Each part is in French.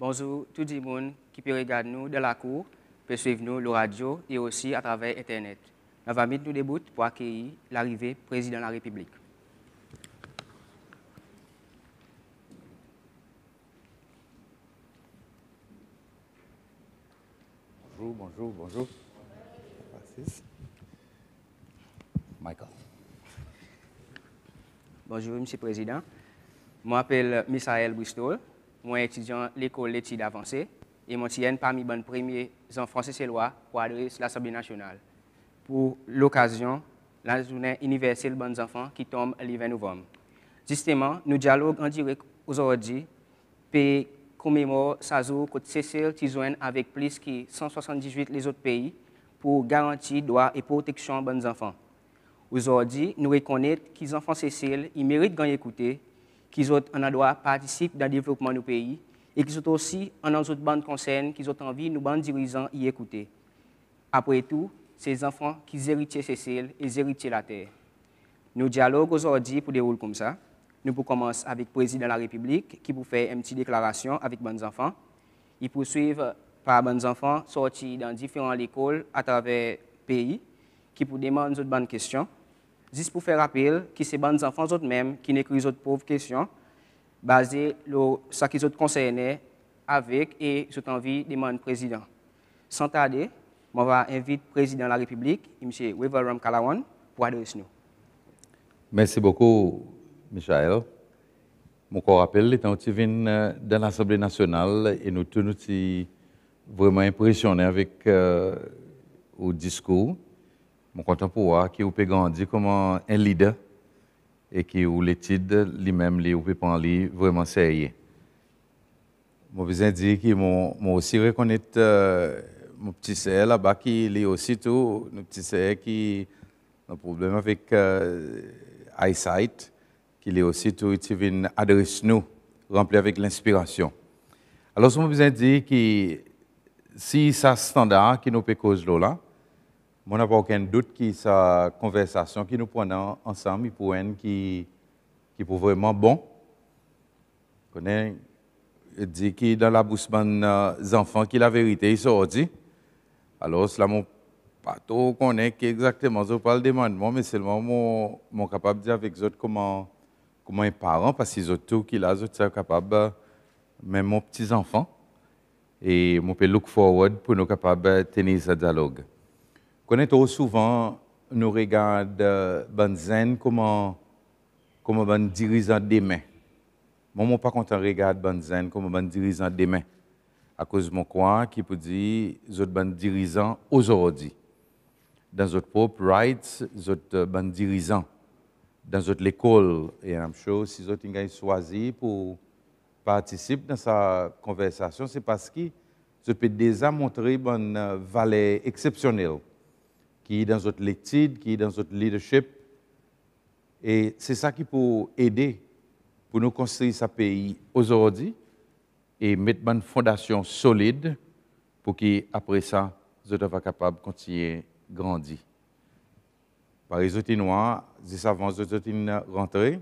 Bonjour tout le monde qui peut regarder nous de la cour, peut suivre nous la radio et aussi à travers Internet. Nous allons mettre nous debout pour accueillir l'arrivée du président de la République. Bonjour. Michael. Bonjour, Monsieur le Président. Je m'appelle Misaël Bristol. Moi, étudiant à l'école d'études avancées et je suis parmi les premiers enfants cécélois pour adresser l'Assemblée nationale. Pour l'occasion, la journée universelle des enfants qui tombe le 20 novembre. Justement, nous dialoguons en direct aujourd'hui pour commémorer ce jour que Cécile Tizoine avec plus que 178 les autres pays pour garantir droits et protection des enfants. Aujourd'hui, nous reconnaissons que les enfants Cécile méritent d'être écoutés, qu'ils ont un droit participer dans le développement du pays et qu'ils ont aussi un autre bande concerne, qu'ils ont envie de nous bandes dirigeants y écouter. Après tout, ces enfants qui héritent Cécile et héritent la terre. Nous dialoguons aujourd'hui pour dérouler comme ça. Nous pouvons commencer avec le président de la République qui peut faire une petite déclaration avec les enfants. Il poursuivre par les enfants sortis dans différentes écoles à travers le pays qui peut demander d'autres bonnes questions. Juste pour faire rappel que c'est les enfants eux-mêmes qui écrivent d'autres pauvres questions basées sur ce qu'ils ont concerné avec et sur envie de demander président. Sans tarder, je vais inviter le président de la République, M. Weveram Kalawan, pour adresser nous. Merci beaucoup, Michael. Mon corps rappelle, quand tu viens dans l'Assemblée nationale et nous tous nous vraiment impressionnés avec le discours. Je suis content pour voir qu'il peut grandir comme un leader et que l'étude lui-même peut parler vraiment sérieux. Je veux dire que moi aussi reconnaître mon petit sœur là-bas qui est aussi tout, mon petit sœur qui a un problème avec eyesight, qui est aussi tout, qui vient adresser nous, rempli avec l'inspiration. Alors, je veux dire que si c'est standard qui nous peut causer là, je n'ai pas aucun doute que sa conversation que nous prenons ensemble pour une qui est vraiment bon. Je dis que dans la bouche des enfants qui la vérité est sortie. Alors, cela m'a pas trop connaît exactement je parle des demandements, mais seulement mon capable de dire avec eux comment un parent, parce qu'ils ont tout qui là, sont capables, même mon petits enfants, et je peux look forward pour nous capables de tenir ce dialogue. Connaît-on souvent nous regarde Banzen comme un dirigeant demain. Moi, je ne suis pas content de regarder Banzen comme un dirigeant demain. À cause de mon quoi qui peut dire que un dirigeant aujourd'hui. Dans votre propre rights, vous êtes un dirigeant. Dans votre école, et je suis sûr si vous avez choisi pour participer dans sa conversation, c'est parce que vous pouvez déjà montrer une valeur exceptionnelle qui est dans votre étude, qui est dans votre leadership. Et c'est ça qui peut aider pour nous construire ce pays aujourd'hui et mettre une fondation solide pour qu'après ça, vous soyez capable de continuer à grandir. Par exemple, juste avant de rentrer,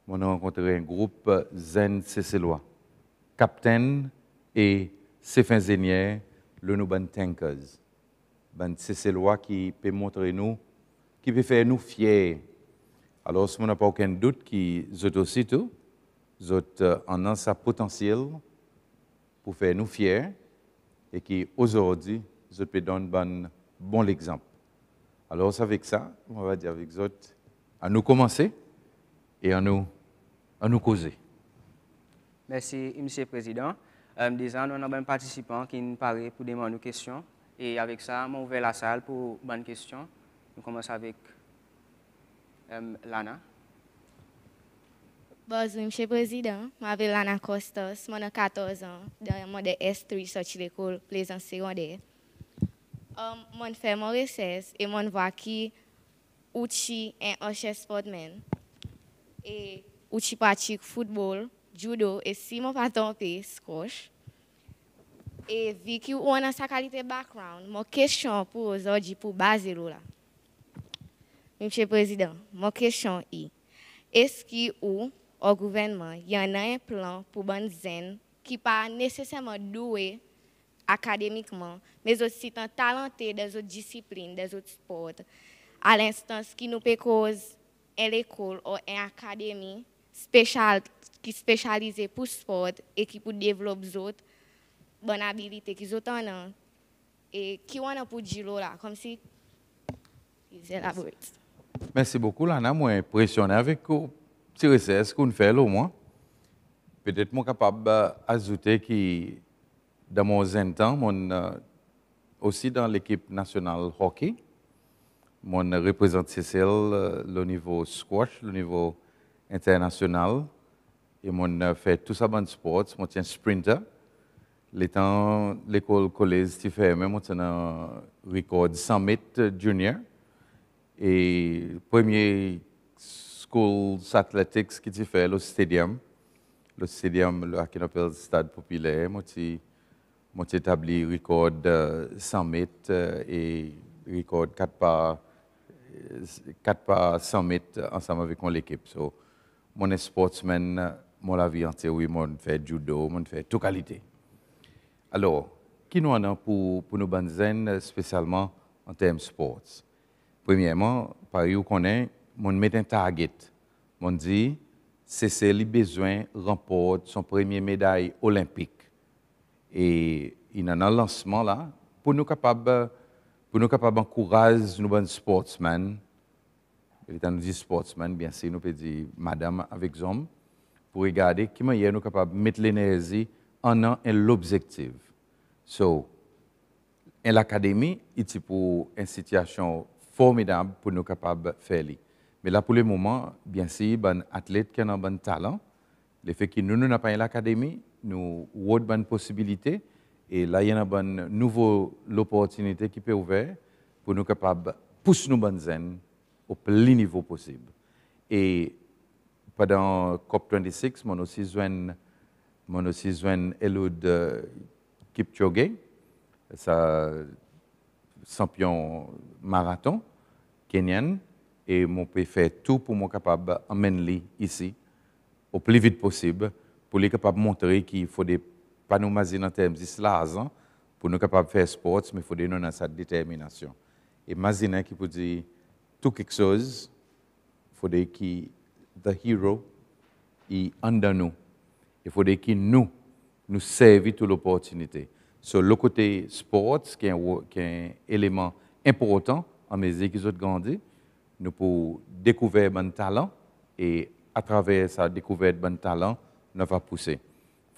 on a rencontré un groupe Zen Cécélois, capitaine et chef ingénieur, le Nuban Tankers. C'est ces lois qui peut montrer nous, qui peut faire nous fiers. Alors, si on n'a pas aucun doute que vous aussi tout, vous en avez sa potentiel pour faire nous fiers et qu'aujourd'hui, vous pouvez donner un bon exemple. Alors, c'est avec ça, on va dire avec vous, à nous commencer et à nous causer. Merci, Monsieur le Président. Déjà, nous avons un participant qui nous paraît pour demander une question. Et avec ça, on ouvre la salle pour bonnes questions. On commence avec Lana. Bonjour, Monsieur le Président. Je m'appelle Lana Costas, j'ai 14 ans, dans le S3, sorti de l'école Plaisance secondaire. Je fais mon recherche et je vois que Uchi est un chef sportman. Et Uchi pratique football, judo et si je ne pas trompé, squash. Et vu qu'on a sa qualité de background, ma question pour aujourd'hui pour baser là. Monsieur le Président, ma question est, est-ce que au gouvernement, il y en a un plan pour les jeunes qui pas nécessairement doué académiquement, mais aussi tant talenté dans d'autres disciplines, dans d'autres sports. À l'instance, qui nous peut cause à l'école ou une académie spéciale qui spécialisée pour le sport et qui peut développer d'autres bonnes habilités qui ont en et qui ont pour dire là, comme si ils élaborent. Merci beaucoup, Lana. Moi, impressionné avec le petit recherche qu'on fait là, au moins. Peut-être moi capable d'ajouter que dans mon jeune temps, aussi dans l'équipe nationale hockey, je représente CCL le niveau squash, le niveau international. Et je fait tout ça dans le sport. Je suis un sprinter. L'école collège, je fais même un record 100 mètres junior. Et premier school athletics qui fait le stadium là qui appelle stade populaire, j'ai établi record 100 mètres et record 4 par 100 mètres ensemble avec mon équipe. So, mon sportsman, la vie entière, oui, mon fait judo, mon fait toute qualité. Alors, qui nous en a pour nous banzer spécialement en termes de sports? Premièrement, par où qu'on est, mon met un target. Mon dit, c'est lui besoin remporte son premier médaille olympique. Et il y a un lancement là pour nous capables d'encourager nos bons sportsmen. Et quand nous dit sportsmen, bien sûr, nous peut dire madame avec hommes pour regarder comment nous sommes capables de mettre l'énergie en l'objectif. So, en l'académie, c'est pour une situation formidable pour nous capables de faire. Mais là, pour le moment, bien sûr, un athlète qui a un bon talent, le fait que nous n'avons pas l'académie, nous avons une bonne possibilité. Et là, il y a une nouvelle opportunité qui peut ouvrir pour nous capables de pousser nos bonnes zen au plus niveau possible. Et pendant COP26, mon aussi joint Eliud Kipchoge, sa champion marathon kenyan, et mon peut faire tout pour moi capable d'emmener ici au plus vite possible pour les capables de montrer qu'il faut des pas nous imaginer en termes d'islam pour nous capables de faire sport, mais il faut donner dans sa détermination. Et imaginer qu'il peut dire tout quelque chose, il faut dire que the hero est en nous. Il faut dire que nous servons toute l'opportunité. Sur le côté sport, qui est un élément important en mesure qu'ils ont grandi, nous pouvons découvrir bon talent et à travers sa découverte bon talent, nous va pousser.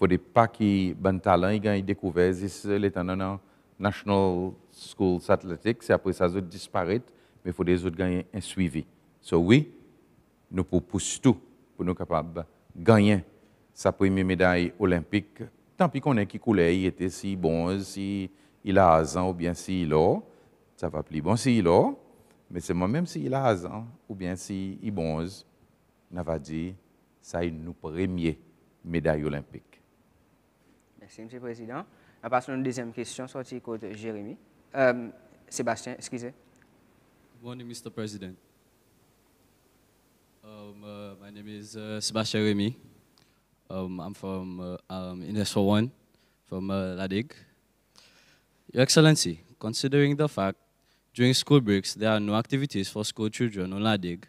Il ne faut pas que bon talent il découvert l'état dans National Schools Athletics, et après ça ils disparaît, mais il faut des autres gagner un suivi. So oui, nous pouvons pousser tout pour nous capables de gagner sa première médaille olympique. Tant pis qu'on ait qui coulait, il était si bon, si il a raison ou bien si il a, ça va plus bon si il a, mais c'est moi-même si il a raison ou bien si il est bon, on va dire ça est nous première médaille olympique. Merci, M. le Président. On passe à une deuxième question sortie de Jérémy. Sébastien, excusez. Good morning, Mr. President. My name is Sebastian Remy. I'm from Inesfor 1 from Ladig. Your Excellency, considering the fact during school breaks there are no activities for school children on Ladig,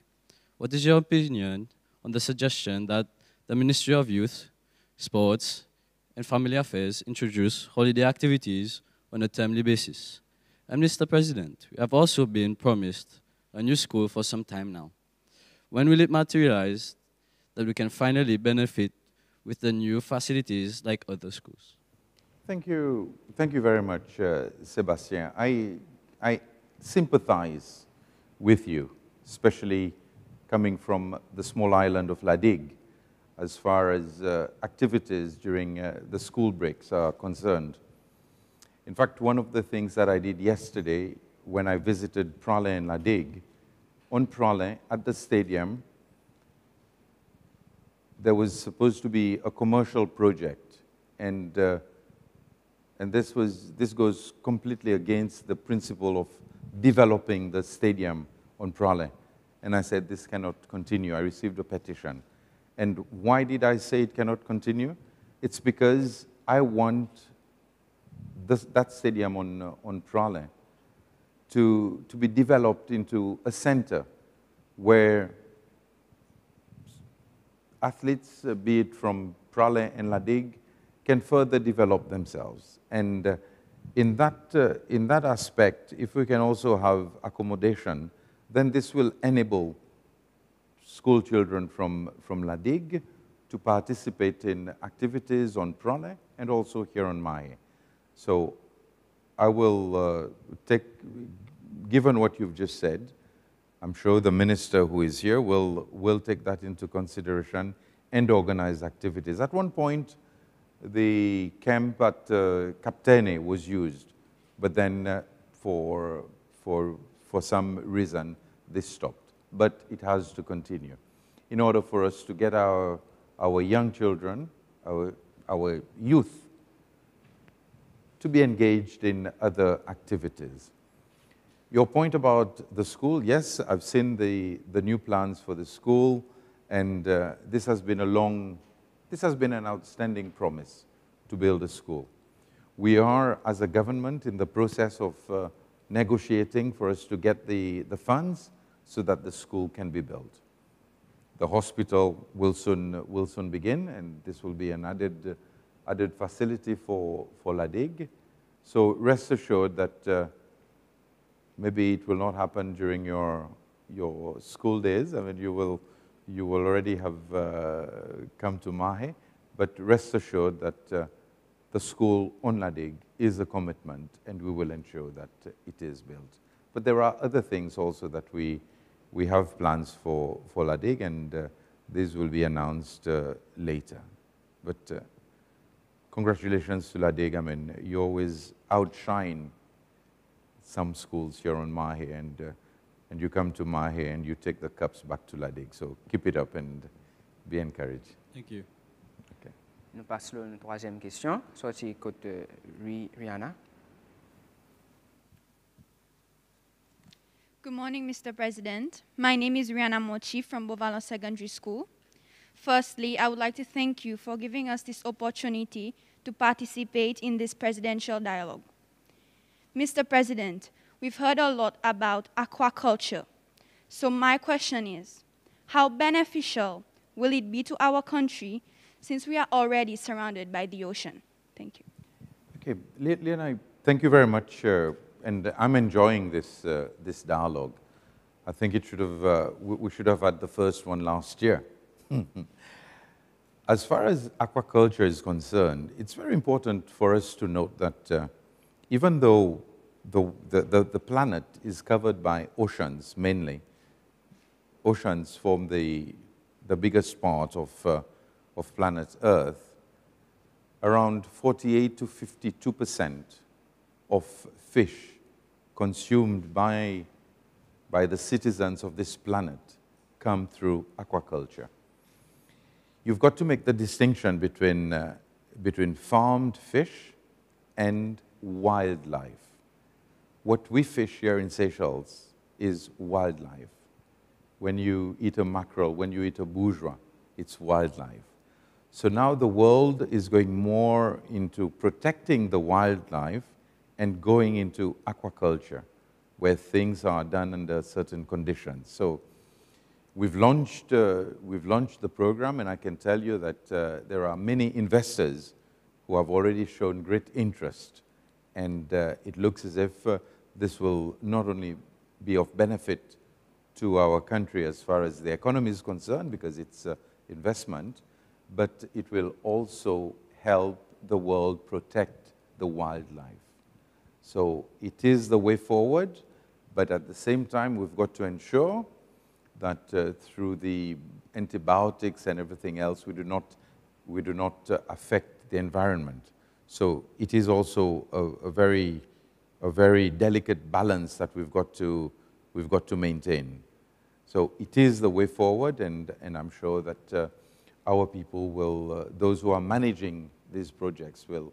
what is your opinion on the suggestion that the Ministry of Youth, Sports, and Family Affairs introduce holiday activities on a timely basis? And Mr. President, we have also been promised a new school for some time now. When will it materialize that we can finally benefit with the new facilities like other schools? Thank you very much, Sebastian. I sympathize with you, especially coming from the small island of Ladig, as far as activities during the school breaks are concerned. In fact, one of the things that I did yesterday when I visited Prale and Ladig, on Prale at the stadium, there was supposed to be a commercial project, and this goes completely against the principle of developing the stadium on Prale. And I said, this cannot continue. I received a petition. And why did I say it cannot continue? It's because I want that stadium on Prale to be developed into a center where athletes, be it from Prale and La Digue, can further develop themselves. And in that aspect, if we can also have accommodation, then this will enable school children from La Digue to participate in activities on Prale and also here on Mahe. So I will given what you've just said, I'm sure the minister who is here will take that into consideration and organize activities. At one point, the camp at Kaptene was used, but then for some reason, this stopped. But it has to continue in order for us to get our young children, our youth, to be engaged in other activities. Your point about the school, yes, I've seen the new plans for the school, and this has been an outstanding promise to build a school. We are, as a government, in the process of negotiating for us to get the funds so that the school can be built. The hospital will soon begin, and this will be an added facility for La Digue. So rest assured that maybe it will not happen during your school days. I mean, you will already have come to Mahe, but rest assured that the school on La Digue is a commitment, and we will ensure that it is built. But there are other things also that we have plans for La Digue, and these will be announced later. But congratulations to La Digue. I mean, you always outshine some schools here on Mahe, and you come to Mahe and you take the cups back to La Digue. So keep it up and be encouraged. Thank you. Okay. Nous passons à la troisième question, sortie côté Rihanna. Good morning, Mr. President. My name is Rihanna Mochi from Bovalon Secondary School. Firstly, I would like to thank you for giving us this opportunity to participate in this presidential dialogue. Mr. President, we've heard a lot about aquaculture. So my question is, how beneficial will it be to our country since we are already surrounded by the ocean? Thank you. Okay, Leona, thank you very much. And I'm enjoying this dialogue. I think it should have, we should have had the first one last year. As far as aquaculture is concerned, it's very important for us to note that even though the planet is covered by oceans mainly, oceans form the biggest part of planet Earth, around 48 to 52% of fish consumed by the citizens of this planet come through aquaculture. You've got to make the distinction between farmed fish and wildlife. What we fish here in Seychelles is wildlife. When you eat a mackerel, when you eat a bourgeois, it's wildlife. So now the world is going more into protecting the wildlife and going into aquaculture, where things are done under certain conditions. So we've launched the program, and I can tell you that there are many investors who have already shown great interest. And it looks as if this will not only be of benefit to our country as far as the economy is concerned, because it's investment, but it will also help the world protect the wildlife. So it is the way forward, but at the same time, we've got to ensure that through the antibiotics and everything else, we do not affect the environment. So it is also a very delicate balance that we've got to maintain. So it is the way forward, and I'm sure that our people will, those who are managing these projects will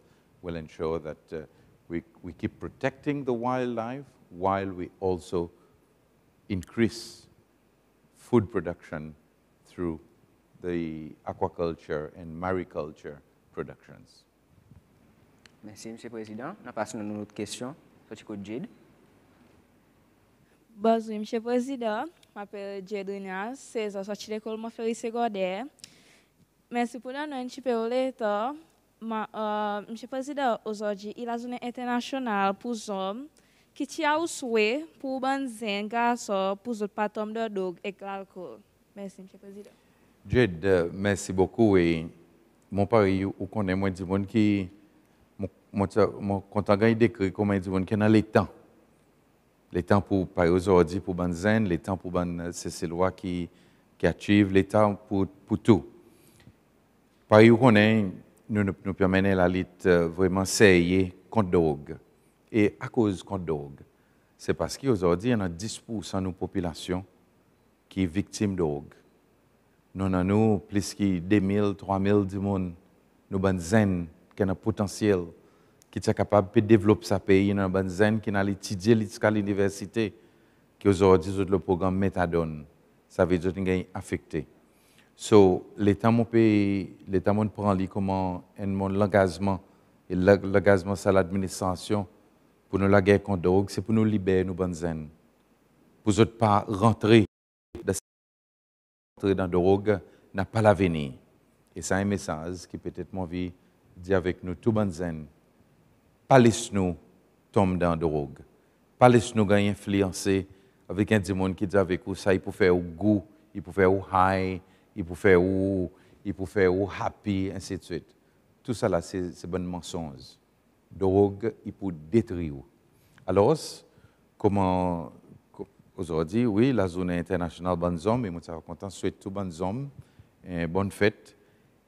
ensure that we keep protecting the wildlife while we also increase food production through the aquaculture and mariculture productions. Merci, M. le Président. Nous passons à une autre question. Sorti code Jade. Bonjour, M. le Président. Je m'appelle Jade Rinas, 16 ans, sorti de l'école Montferry secondaire. Merci pour donner un petit peu de l'état. M. le Président, aujourd'hui, il a une journée internationale pour les hommes qui tient au souhait pour les jeunes garçons pour les pas tomber de drogue et l'alcool. Merci, M. le Président. Jade, merci beaucoup. Et mon pari, ou connaît moi du monde qui, mon content décrit comment du monde qui est dans les temps. Les temps pour par aujourd'hui pour Banzen, les temps pour ces lois qui achievent, les temps pour tout. Par où on est, nous permettons la lutte vraiment sérieuse contre la drogue. Et à cause contre la drogue, c'est parce qu'aujourd'hui, il y a 10% de nos populations qui sont victimes de drogue. Nous avons plus de 2000, 3000 du monde, nous avons zen qui ont un potentiel, qui sont capables de développer ce pays, nous avons zen qui ont étudié à l'université, qui aujourd'hui ont le programme méthadone. Ça veut dire qu'ils sont affectés. So, l'État prend comment l'engagement, et l'engagement sur l'administration pour nous la guerre contre la drogue, c'est pour nous libérer nos bonnes zen. Pour ne pas rentrer dans la drogue, n'a pas l'avenir. Et c'est un message qui peut-être m'envie de dire avec nous, tout bonnes zen. Pas laissez-nous tomber dans la drogue. Pas laissez-nous gagner influencer avec un monde qui dit avec vous, ça il peut faire au goût, il peut faire au high, il peut faire au happy, ainsi de suite. Tout ça là, c'est bon mensonge. Drogue, il peut détruire. Alors, comment aujourd'hui, oui, la journée internationale bonnes hommes, et moi je suis content, je souhaite tous bonnes hommes, bonne fête.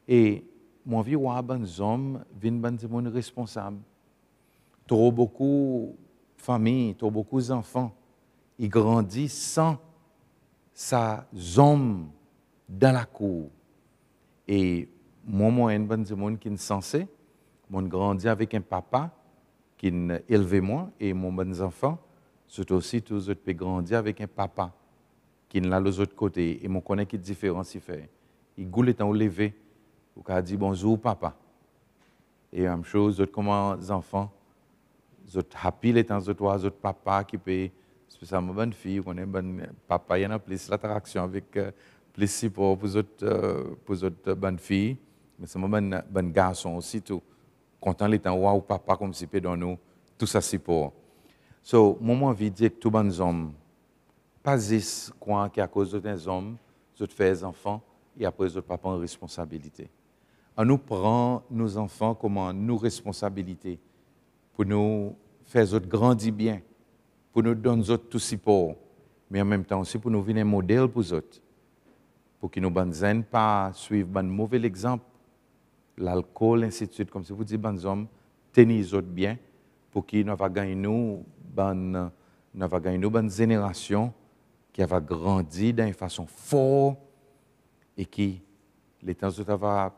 Et mon vie, ouais, bonnes hommes, viennent bonnes hommes responsables. Trop beaucoup de familles, trop beaucoup d'enfants, ils grandissent sans sa hommes dans la cour. Et moi, un bon monde qui est censé, moi, grandi avec un papa qui a élevé moi et mon bon enfant, c'est aussi tous les autres qui grandir avec un papa qui est là de l'autre côté. Et mon connaît qui différence il fait. Il goûte étant levé, ou a dit bonjour papa. Et la même chose, comme les enfants, les autres happy les temps, les autres papa qui peut, spécialement bonne fille, on est bon papa, il y en a plus l'attraction avec plus support pour les autres bonnes filles, mais c'est un bon garçon aussi tout. Content les temps ou papa comme si peut dans nous tout ça support. So, moi envie de dire que tous les hommes, pas juste quoi qu'à cause des hommes, ils font des enfants et après les autres papas ont responsabilité. On nous prend nos enfants comme nos responsabilités pour nous faire grandir bien, pour nous donner tout support, mais en même temps aussi pour nous venir un modèle pour les autres, pour qu'ils nous ne pas suivre un mauvais exemple, l'alcool, ainsi de suite, comme si vous dites, les hommes, tenez les autres bien, pour qu'ils nous gagnent une génération qui va grandir d'une façon forte et qui, les temps où va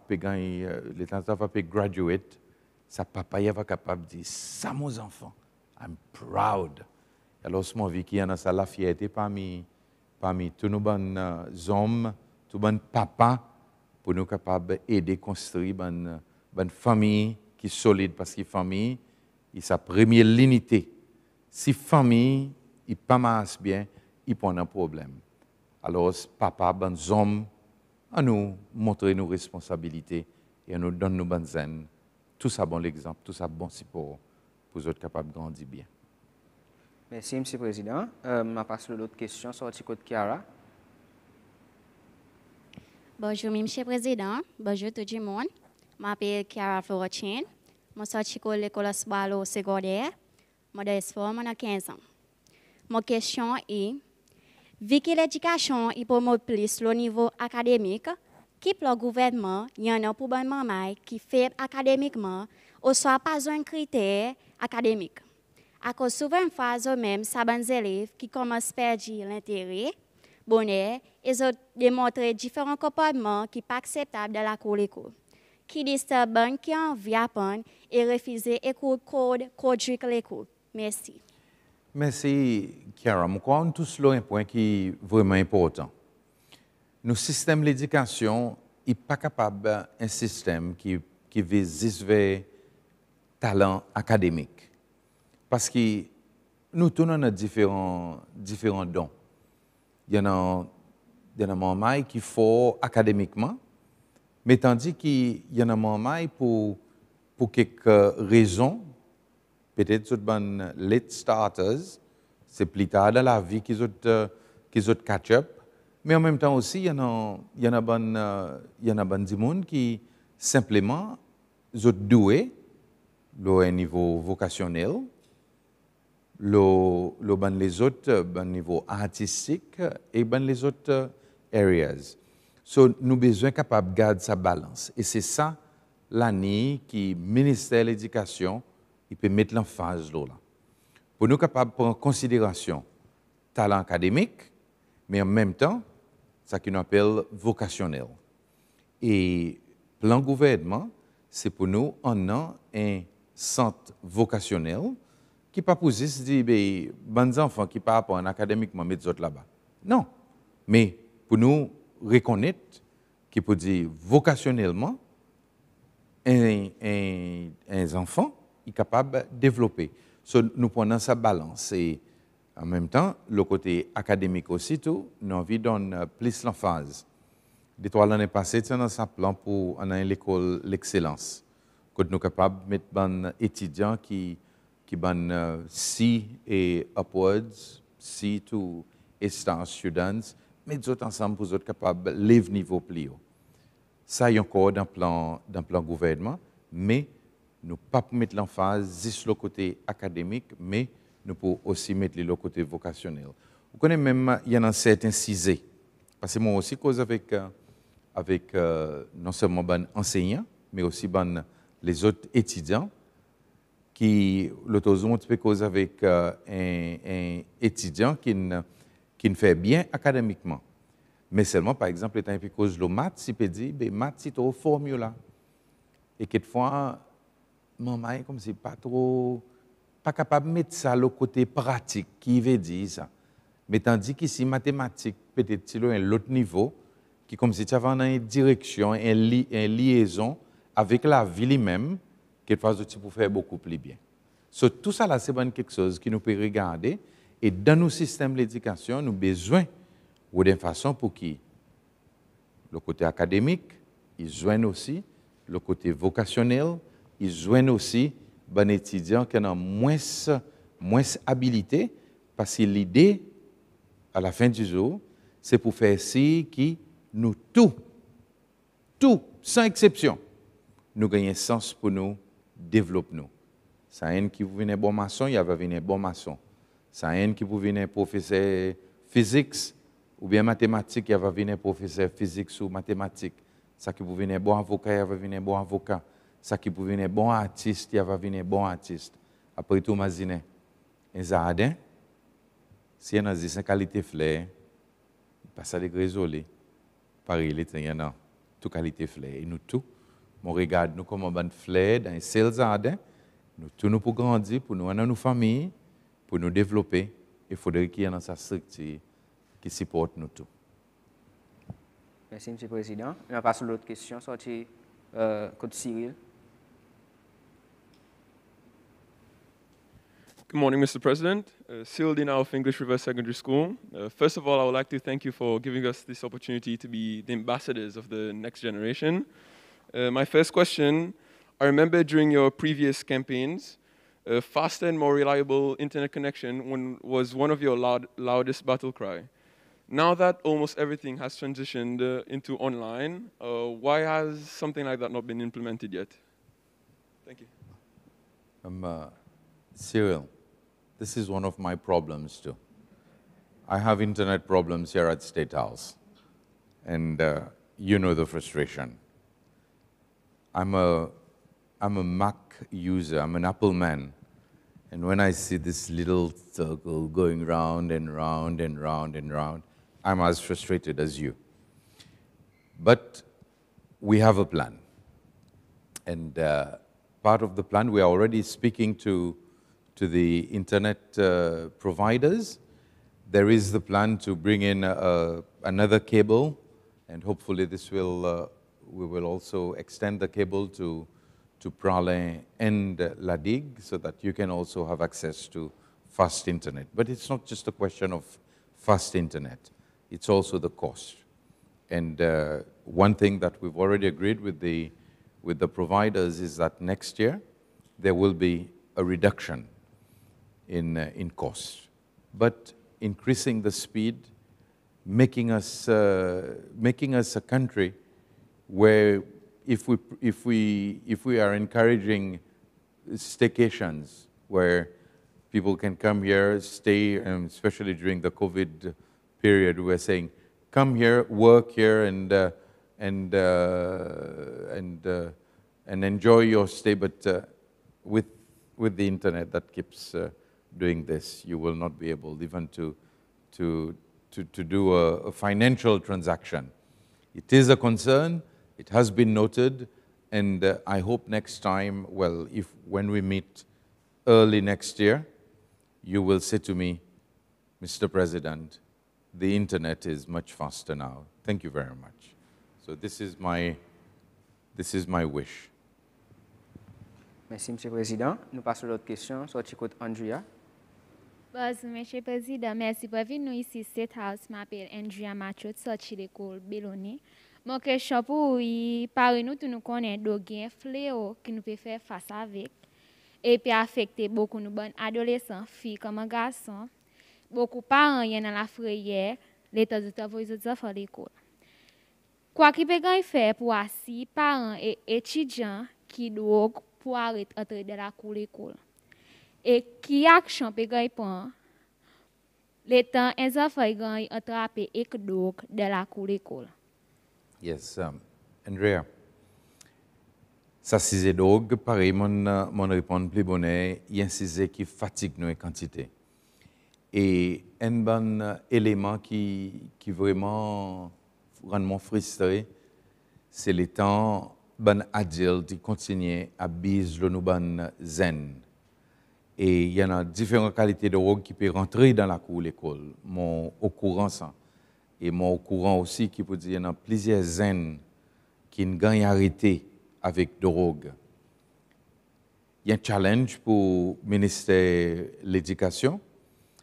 graduate, sa papa va capable de dire ça mes enfants, I'm proud. Alors ce moment qui y a ça la fierté parmi tous nos bons hommes, tous nos papas pour nous capables d'aider à construire une famille qui est solide parce que famille c'est sa première l'unité. Si famille il pas marche bien, il prend un problème. Alors papa bons hommes à nous montrer nos responsabilités et à nous donner nos bonnes zen. Tout ça bon l'exemple, tout ça bon support pour être capable de grandir bien. Merci, M. le Président. Je passe à l'autre question sur le code Kiara. Bonjour, M. le Président. Bonjour tout le monde. Je m'appelle Kiara Florochin. Je suis à l'école Swallow secondaire. Je suis 15 ans. Ma question est, vu que l'éducation promote plus le niveau académique, qui le gouvernement y en a pour bon maman qui fait académiquement, ou soit pas un critère académique. À cause souvent fois même ça les élèves qui commencent à perdre l'intérêt, bonheur, et ont démontré différents comportements qui ne sont pas acceptables dans la cour l'école. Qui disturbent, qui ont envie d'apprendre et refuser écoute code l'école. Merci. Merci, Kiara. Je crois que tout cela est un point qui est vraiment important. Nos systèmes d'éducation n'est pas capable un système qui vise vers talent académique. Parce que nous tous on a différents dons. Il y en a mamans qui font académiquement, mais tandis qu'il y en a mamans pour quelques raisons, peut-être des bonnes late starters, c'est plus tard dans la vie qu'ils ont catch-up, mais en même temps aussi, il y en a des gens qui simplement sont doués au niveau vocationnel, les autres niveau artistique et les autres areas. So, nous avons besoin capable de garder sa balance. Et c'est ça l'année qui le ministère de l'Éducation peut mettre l'emphase là. Pour nous capables de prendre en considération talent académique, mais en même temps, ça qu'on appelle vocationnel. Et plan gouvernement, c'est pour nous un centre vocationnel qui pas pour juste dire ben enfants qui pas apprendre académiquement mettre autres là-bas. Non, mais pour nous reconnaître qui peut dire vocationnellement un enfant est capable de développer. So, nous prenons sa balance et en même temps le côté académique aussi tout, nous envie donner plus l'emphase. Des 3 l'année passée, c'est dans sa plan pour l'école l'excellence. Quand nous sommes capables de mettre des étudiants qui ban C et upwards, C to A star students, mais nous autres ensemble pour être capables de lever niveau plus haut. Ça y est encore dans le plan gouvernement, mais nous ne pouvons pas mettre l'emphase juste le côté académique, mais nous pouvons aussi mettre le côté vocationnel. Vous connaissez même, il y en a certains cisés. Parce que moi aussi, cause avec non seulement les enseignants, mais aussi les autres étudiants, qui l'autre jour, on cause avec un étudiant qui ne fait bien académiquement. Mais seulement, par exemple, étant un cause le maths, il peut dire, maths, c'est au formula. Et quelquefois, maman est comme si pas capable de mettre ça le côté pratique qui veut dire ça. Mais tandis qu'ici, mathématiques, peut-être c'est un autre niveau, qui comme si tu avais une direction, une liaison avec la vie lui-même, quelquefois tu peux faire beaucoup plus bien. So, tout ça là, c'est quelque chose qui nous peut regarder. Et dans nos systèmes d'éducation, nous avons besoin d'une façon pour qui le côté académique, ils joignent aussi le côté vocationnel, ils joignent aussi les étudiants qui ont moins habilité, parce que l'idée, à la fin du jour, c'est pour faire ci qui nous tout, sans exception, nous gagnons sens pour nous développer nous. Ça a un qui vous venir bon maçon, il va venir bon maçon. Ça a un qui vous venir professeur physique ou bien mathématiques, il va venir professeur physique ou mathématiques. Ça qui vous venir bon avocat, il va venir bon avocat. Ça qui vous venir bon artiste, il va venir bon artiste. Après tout, imagine, un jardin, si on a dit une qualité fleur, pas ça de grésolé. Pareil, il y en a toute qualité fleur. Et nous tous, on regarde nous comme une fleur dans un seul jardin. Nous tous nous pour grandir, pour nous avoir nos familles, pour nous développer. Il faudrait qu'il y ait une structure qui supporte nous tous. Merci, M. le Président. On passe à l'autre question, sortie Côte Cyril. Good morning, Mr. President. Cyril Dina of English River Secondary School. First of all, I would like to thank you for giving us this opportunity to be the ambassadors of the next generation. My first question, I remember during your previous campaigns, faster and more reliable internet connection was one of your loudest battle cry. Now that almost everything has transitioned into online, why has something like that not been implemented yet? Thank you. Cyril, this is one of my problems too. I have internet problems here at State House, and you know the frustration. I'm a Mac user, I'm an Apple man, and when I see this little circle going round and round and round and round, I'm as frustrated as you. But we have a plan, and part of the plan, we are already speaking to the internet providers. There is the plan to bring in another cable, and hopefully this will we will also extend the cable to to Pralin and Ladig so that you can also have access to fast internet. But it's not just a question of fast internet, it's also the cost. And one thing that we've already agreed with the providers is that next year there will be a reduction in cost, but increasing the speed, making us a country where if we are encouraging staycations where people can come here, stay, especially during the COVID period, we're saying, come here, work here, and enjoy your stay. But with the internet that keeps doing this, you will not be able even to do a financial transaction. It is a concern. It has been noted, and I hope next time, well, when we meet early next year, you will say to me, Mr. President, the internet is much faster now. Thank you very much. So this is my wish. Merci, Monsieur le Président. Nous passons à l'autre question. Sorti côté Andrea. Bonjour, Monsieur le Président. Merci pour venir ici, State House. Je m'appelle Andrea Machot, sorti de l'école Belloni. Mon question pour vous, par nous, nous connaissons des fléaux qui nous peut faire face avec et puis affecter beaucoup de bonnes adolescents, filles comme garçons. Beaucoup de parents y dans la frayère, l'état de travail des enfants à l'école. Quoi qu'il peut faire pour assis parents et étudiants qui doivent pour arrêter d'entrer dans la cour l'école? Et qui action peut prendre les temps les enfants gagnent attraper et que donc dans la cour l'école? Yes, Andrea. Ça c'est dog, pareil, mon réponse plus bonne, il y a un qui fatigue nos quantités. Et un bon élément qui vraiment rend frustré, c'est le temps ben adil qui continue à biser le nous ben zen. Et il y en a différentes qualités de drogue qui peuvent rentrer dans la cour de l'école. Mon au courant ça. Et mon au courant aussi qui peut dire qu'il y en a plusieurs zen qui ne gagnent arrêté avec drogue. Il y a un challenge pour le ministère de l'Éducation,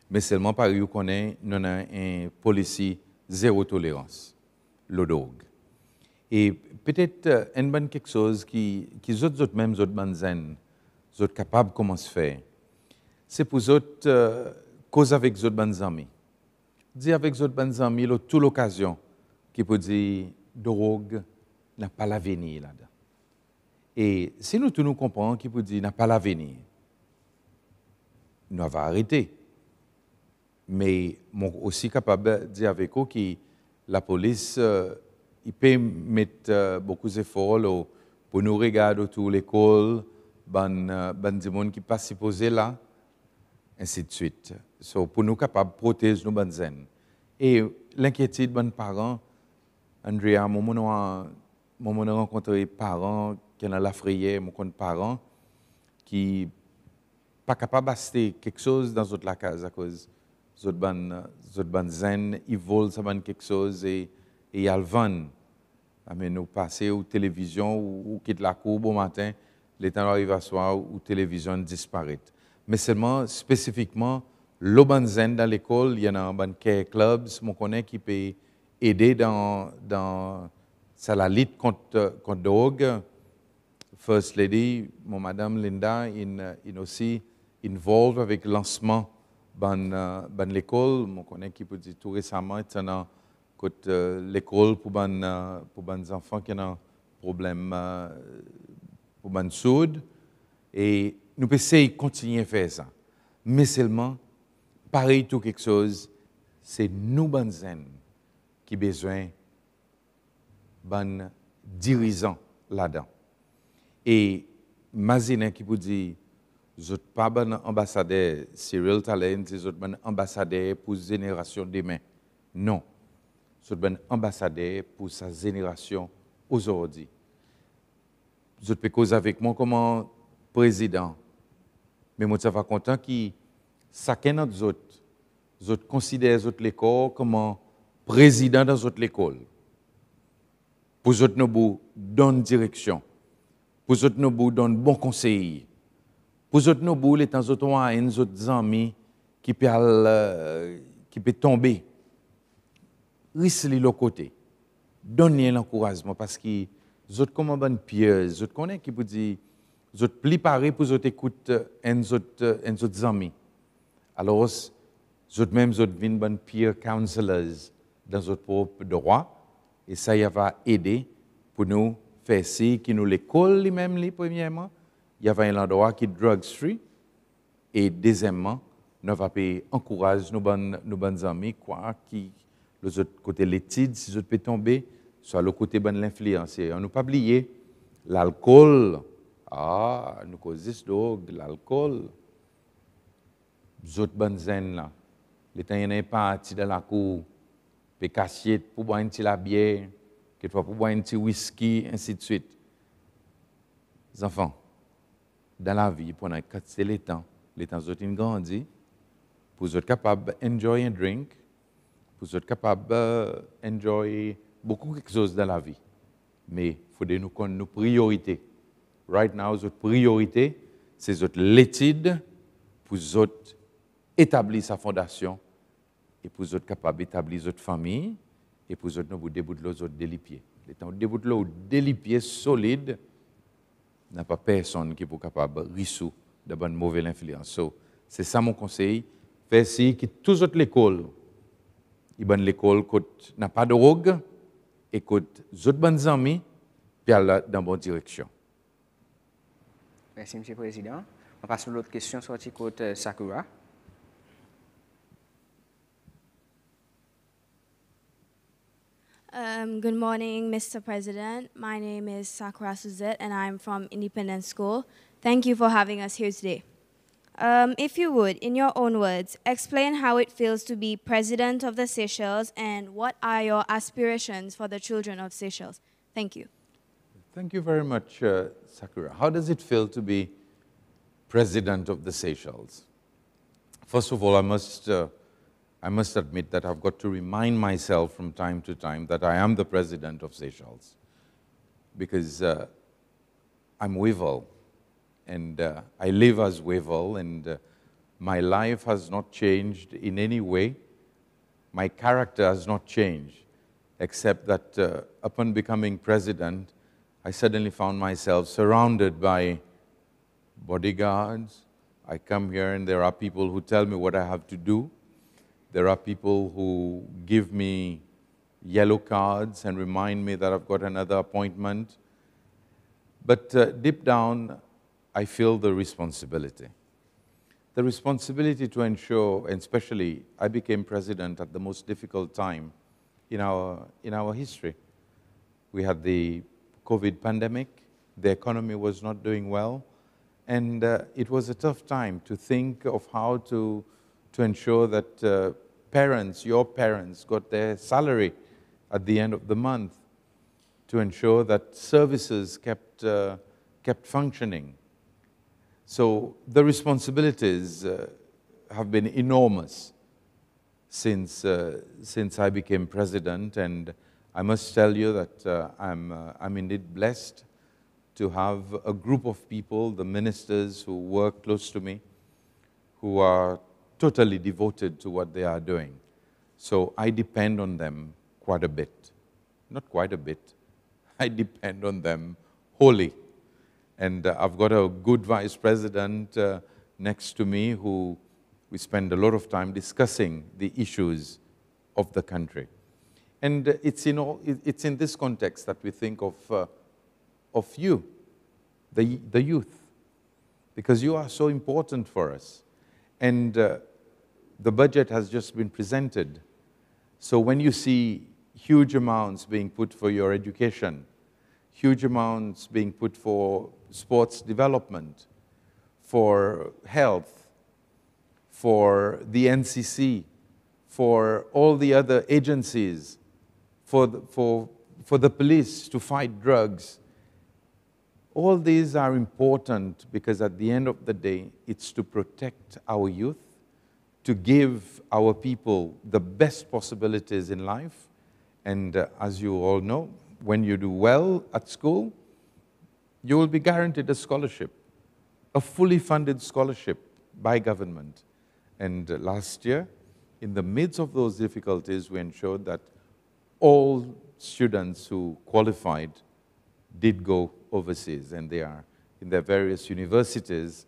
mais seulement par où qu'on est, nous avons une policy zéro tolérance, la drogue. Et peut-être une bonne quelque chose qui autres mêmes autres bonnes zen, autres capables comment se faire. C'est pour autres cause avec autres bonnes amis. Dire avec autres bonnes amis, toute l'occasion qui peut dire drogue n'a pas l'avenir là-dedans. Et si nous tous nous comprenons qui peut dire n'a pas l'avenir, nous allons arrêter. Mais aussi capable de dire avec eux que la police il peut mettre beaucoup d'efforts pour nous regarder autour de l'école, des gens qui ne pas supposés là, ainsi de suite. So, pour nous capables de protéger nos bonnes zen. Et l'inquiétude de nos parents, Andrea, moi, j'ai rencontré des parents qui ont la frayère, mon parents qui ne sont pas capables d'acheter quelque chose dans la case à cause de bonnes zen, ils volent quelque chose et ils le vendent. Nous passons aux télévisions ou quittent la cour au matin, les temps arrivent à soir où la télévision disparaît. Mais seulement, spécifiquement, le bonne zen dans l'école, il y en a un care clubs, mon connaît qui peut aider dans la lutte contre drogue. First Lady, mon Madame Linda, est aussi involved avec le lancement de l'école. Mon connaît qui peut dire tout récemment, l'école pour les enfants qui ont un problème pour les sourds. Et nous pouvons essayer de continuer à faire ça. Mais seulement, pareil tout quelque chose, c'est nous, les zen, qui avons besoin de dirigeants là-dedans. Et Mazine qui peut dire, vous n'êtes pas un ambassadeur, Cyril Talent, vous êtes un ambassadeur pour la génération demain. Non. Vous êtes un ambassadeur pour sa génération aujourd'hui. Vous êtes cause avec moi comme président. Mais moi, je suis content que chacun d'entre vous considère l'école comme président dans l'école. Pour vous, nous donne direction. pour autres nous donne bon conseil. Pour autres nous les temps autres un autres amis qui peut tomber. Risque le côté. Donnez l'encouragement parce que les autres comme bonne pieuse, les autres connaissent qui vous dit les autres plus parés pour les autres écoute un autres amis. Alors les autres même les autres viennent bonne peer counselors dans notre propre droit et ça y va aider pour nous faire ci qui nous l'école lui-même premièrement, il y a un endroit qui est drugs free et deuxièmement nous va encourager nos bonnes amis quoi qui les autres côté l'étude si les autres peut tomber soit le côté bonne l'influence et on ne pas oublier l'alcool nous cause drogue l'alcool les autres bonnes zen là les temps il y en a pas dans la cour puis cachette pour boire une petite la bière quelquefois pour boire un petit whisky ainsi de suite les enfants dans la vie pendant que c'est les temps autres ils grandissent pour être capable d'enjoy un drink, pour être capable d'enjoy beaucoup de choses dans la vie. Mais il faut nous connaître nos priorités. Right now, notre priorité, c'est l'étude pour établir sa fondation et pour être capable d'établir notre famille et pour nous début de l'autre délipier. Les temps début de l'autre délipier solide, n'a pas personne qui est capable de résoudre de bonne mauvaise influence. So, c'est ça mon conseil. Faire si que tous autres l'école, l'école n'a pas de drogue, et que les autres bonnes amis, puis aller dans la bonne direction. Merci, M. le Président. On passe à l'autre question sur le côté Sakura. Good morning, Mr. President. My name is Sakura Suzette, and I'm from Independence School. Thank you for having us here today. If you would, in your own words, explain how it feels to be president of the Seychelles and what are your aspirations for the children of Seychelles. Thank you. Thank you very much, Sakura. How does it feel to be president of the Seychelles? First of all, I must admit that I've got to remind myself from time to time that I am the president of Seychelles because I'm Weevil. And I live as Weevil, and my life has not changed in any way. My character has not changed, except that upon becoming president, I suddenly found myself surrounded by bodyguards. I come here and there are people who tell me what I have to do. There are people who give me yellow cards and remind me that I've got another appointment. But deep down, I feel the responsibility. The responsibility to ensure, and especially I became president at the most difficult time in our history. We had the COVID pandemic, the economy was not doing well, and it was a tough time to think of how to ensure that parents, your parents, got their salary at the end of the month, to ensure that services kept functioning. So the responsibilities have been enormous since I became president, and I must tell you that I'm indeed blessed to have a group of people, the ministers who work close to me, who are totally devoted to what they are doing. So I depend on them quite a bit. Not quite a bit. I depend on them wholly. And I've got a good vice president next to me who we spend a lot of time discussing the issues of the country. And it's in this context that we think of you, the youth, because you are so important for us. And the budget has just been presented. So when you see huge amounts being put for your education, huge amounts being put for sports development, for health, for the NCC, for all the other agencies, for the police to fight drugs. All these are important because at the end of the day, it's to protect our youth, to give our people the best possibilities in life. And as you all know, when you do well at school, you will be guaranteed a scholarship, a fully funded scholarship by government. And last year, in the midst of those difficulties, we ensured that all students who qualified did go overseas, and they are in their various universities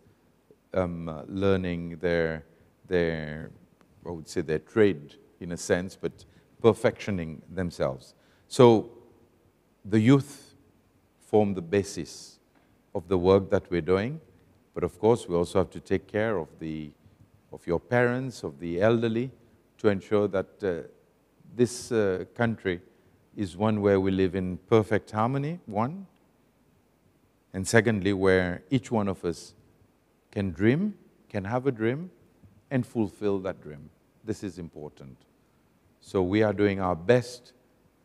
learning their, I would say, their trade in a sense, but perfectioning themselves. So the youth form the basis of the work that we're doing, but of course we also have to take care of your parents, of the elderly, to ensure that this country is one where we live in perfect harmony, one, and secondly, where each one of us can dream, can have a dream, and fulfill that dream. This is important. So we are doing our best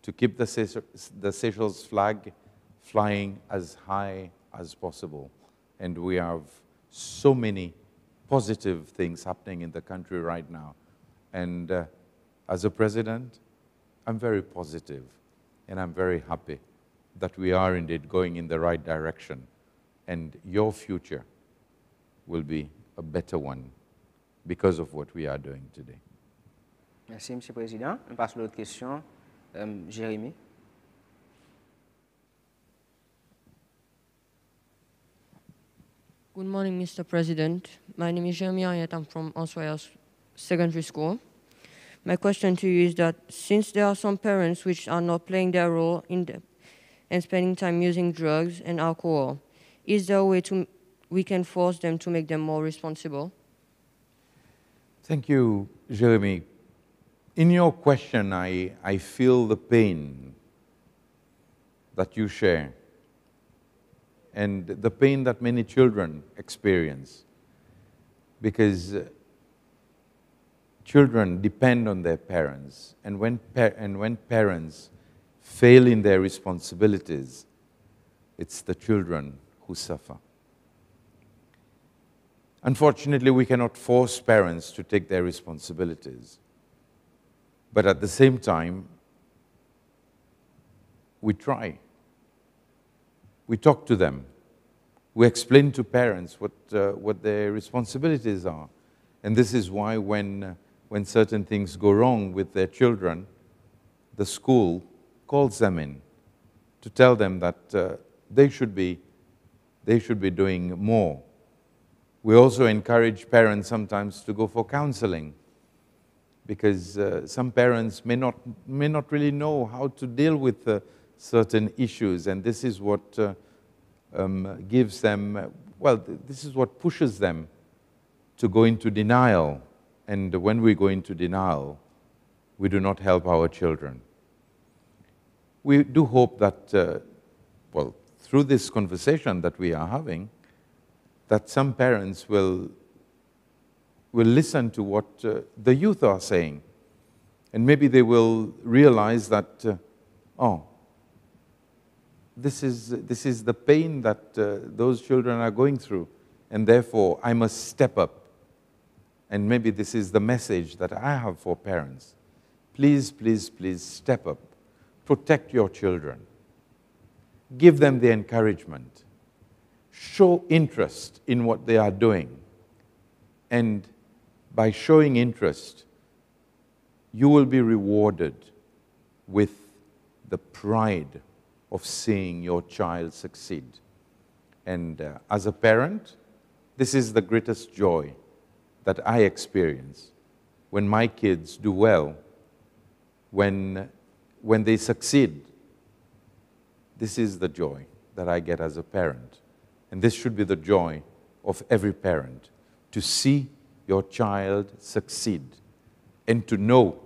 to keep the Seychelles flag flying as high as possible. And we have so many positive things happening in the country right now. And as a president, I'm very positive, and I'm very happy that we are indeed going in the right direction. And your future will be a better one because of what we are doing today. Merci, M. le Président. On passe à l'autre question. Jérémy. Good morning, Mr. President. My name is Jeremy Ariette. I'm from Oswald Secondary School. My question to you is that since there are some parents which are not playing their role and spending time using drugs and alcohol, is there a way we can force them to make them more responsible? Thank you, Jeremy. In your question, I feel the pain that you share and the pain that many children experience, because children depend on their parents, and when parents fail in their responsibilities, it's the children who suffer. Unfortunately, we cannot force parents to take their responsibilities, but at the same time, we try. We talk to them. We explain to parents what their responsibilities are. And this is why when certain things go wrong with their children, the school calls them in to tell them that they should be doing more. We also encourage parents sometimes to go for counseling, because some parents may not really know how to deal with certain issues, and this is what gives them, well, this is what pushes them to go into denial. And when we go into denial, we do not help our children. We do hope that, well, through this conversation that we are having, that some parents will listen to what the youth are saying. And maybe they will realize that, this is the pain that those children are going through, and therefore I must step up. And maybe this is the message that I have for parents. Please, please, please step up. Protect your children. Give them the encouragement. Show interest in what they are doing. And by showing interest, you will be rewarded with the pride of seeing your child succeed. And as a parent, this is the greatest joy that I experience when my kids do well, when they succeed. This is the joy that I get as a parent. And this should be the joy of every parent, to see your child succeed and to know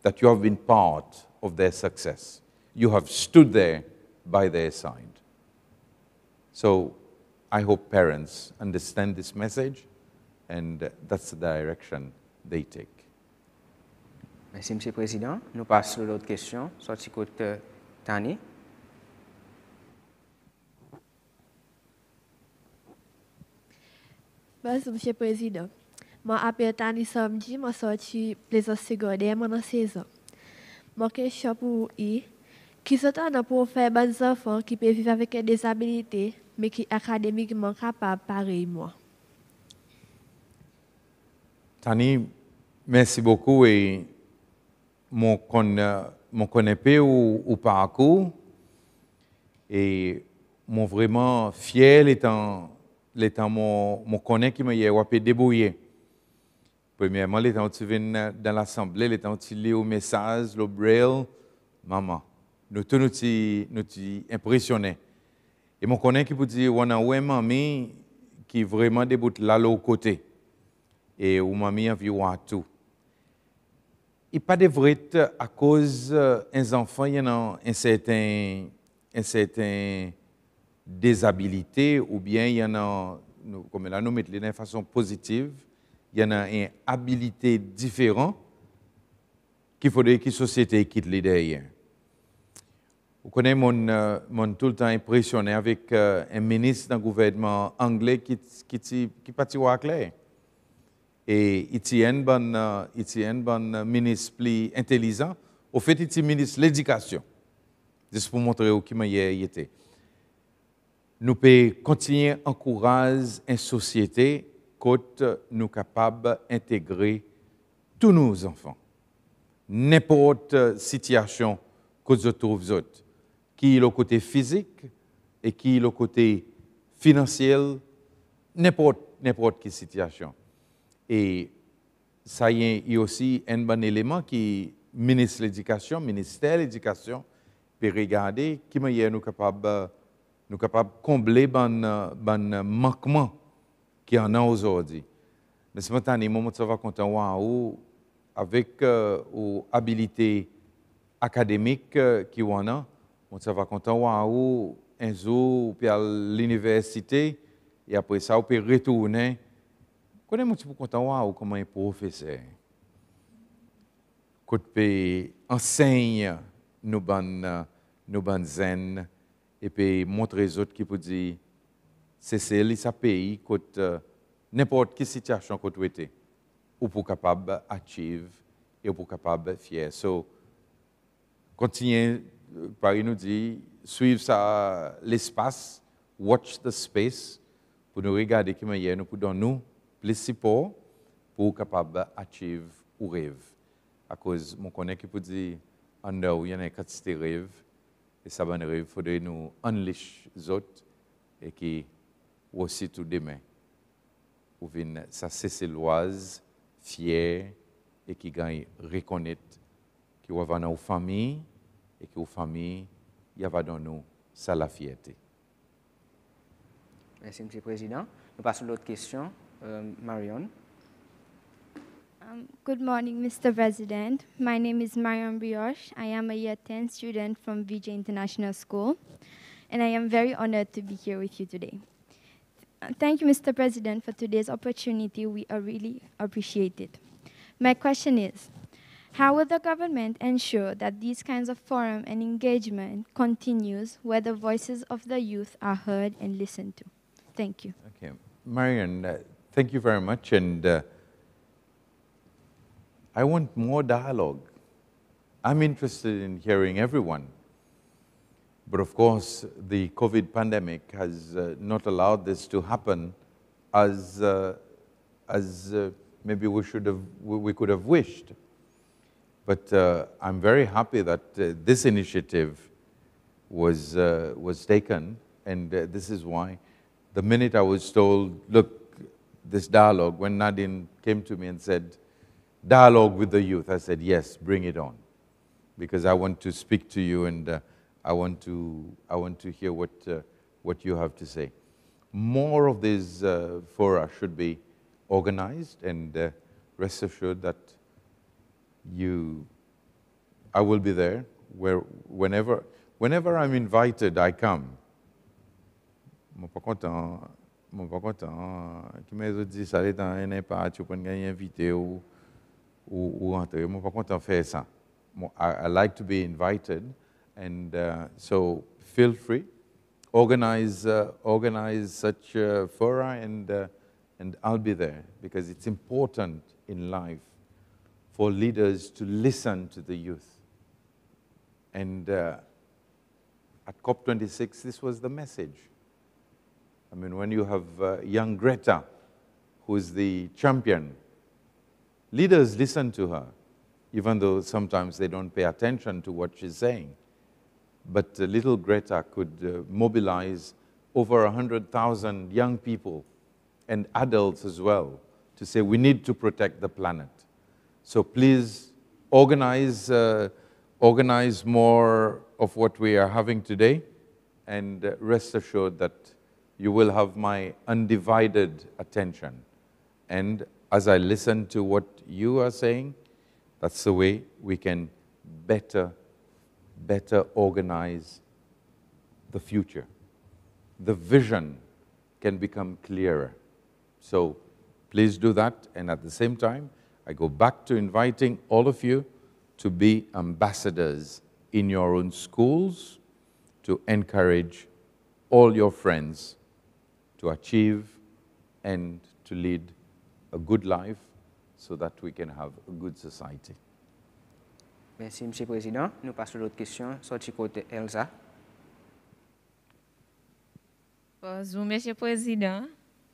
that you have been part of their success. You have stood there by their side. So I hope parents understand this message, and that's the direction they take. Merci, M. le Président. Nous passons à l'autre question. Sorti côté Tani. Merci, M. le Président. Je m'appelle Tani Samedi, je suis sorti plaisir secondaire, je 16 ans. Ma question pour vous est, Qui sont pour faire des enfants qui peuvent vivre avec des disabilités, mais qui sont académiquement capables, pareil moi. Tani, merci beaucoup et mon connaît ou parcours et mon vraiment fier l'étant mon connaît qui m'a y débrouillé. Premièrement, l'étant tu viens dans l'assemblée, l'étant tu lis au message, le braille, maman, nous tous nous impressionnés. Et mon connaît qui peut dire on a ouais mamie qui vraiment déboute là au côté. Et où mamie a vu tout. Il pas de vrai à cause des enfants, il y a un certain déshabilité ou bien il y en a, comme là nous mettons de façon positive, il y en a une habilité différente qu'il faudrait que la société quitte les derrière. Vous connaissez mon tout le temps impressionné avec un ministre d'un gouvernement anglais qui partit au clair. Et il tient un ministre plus intelligent. Au fait, il est ministre de l'éducation. Juste pour montrer où il était. Nous pouvons continuer à encourager une société quand nous sommes capables d'intégrer tous nos enfants. N'importe situation que nous trouvons, qui est le côté physique et qui est le côté financier, n'importe quelle situation. Et ça y est aussi un bon élément qui ministre de l'Éducation, ministère de l'Éducation, peut regarder qui manière nous capables combler ban manquement qui en a aujourd'hui. Mais spontanément, je suis content avec habilité académique qui en a, je suis content un jour puis à l'université et après ça on peut retourner. Quand je suis content comme un professeur, quand on enseigne nos bonnes zen et puis montrer les autres qui peuvent dire c'est ce pays quand n'importe quelle situation que tu étais ou pour capable achieve et pour capable fier. So continuez Paris nous dit suivre l'espace, watch the space pour nous regarder qui manière nous pouvons nous plus support pour capable achieve ou rêve. À cause mon connaît qui peut dire en il y en a quantité rêve et ça bon rêve faudrait nous unleash les autres et qui aussi tout demain ou vinn ça c'est l'oise fier et qui gagne reconnaître qui va dans nos familles et que aux familles il y a dans nous ça la fierté. Merci M. le Président. Nous passons à l'autre question. Marion. Good morning, Mr. President. My name is Marion Brioche. I am a year 10 student from VJ International School, and I am very honored to be here with you today. Thank you, Mr. President, for today's opportunity. We are really appreciate it. My question is, how will the government ensure that these kinds of forum and engagement continues where the voices of the youth are heard and listened to? Thank you. Okay. Marion, thank you very much. And I want more dialogue. I'm interested in hearing everyone. But of course, the COVID pandemic has not allowed this to happen as maybe we could have wished. But I'm very happy that this initiative was taken, and this is why. The minute I was told, look, this dialogue, when Nadine came to me and said, dialogue with the youth, I said, yes, bring it on. Because I want to speak to you and I want to hear what you have to say. More of these fora should be organized, and rest assured that I will be there. Whenever I'm invited, I come. Je ne suis pas content. Qui m'a dit ça, il n'est pas tu peux gagner invité ou entrer. Je ne suis pas content de faire ça. I like to be invited, and so feel free. Organize such fora, and I'll be there because it's important in life for leaders to listen to the youth. And at COP26, this was the message. I mean, when you have young Greta, who is the champion, leaders listen to her, even though sometimes they don't pay attention to what she's saying. But little Greta could mobilize over 100,000 young people and adults as well to say we need to protect the planet. So please organize more of what we are having today, and rest assured that you will have my undivided attention. And as I listen to what you are saying, that's the way we can better organize the future. The vision can become clearer. So please do that, and at the same time, I go back to inviting all of you to be ambassadors in your own schools, to encourage all your friends to achieve and to lead a good life so that we can have a good society. Merci, M. le Président. Nous passons à l'autre question. Sorti côté Elsa. Bonjour, M. le Président.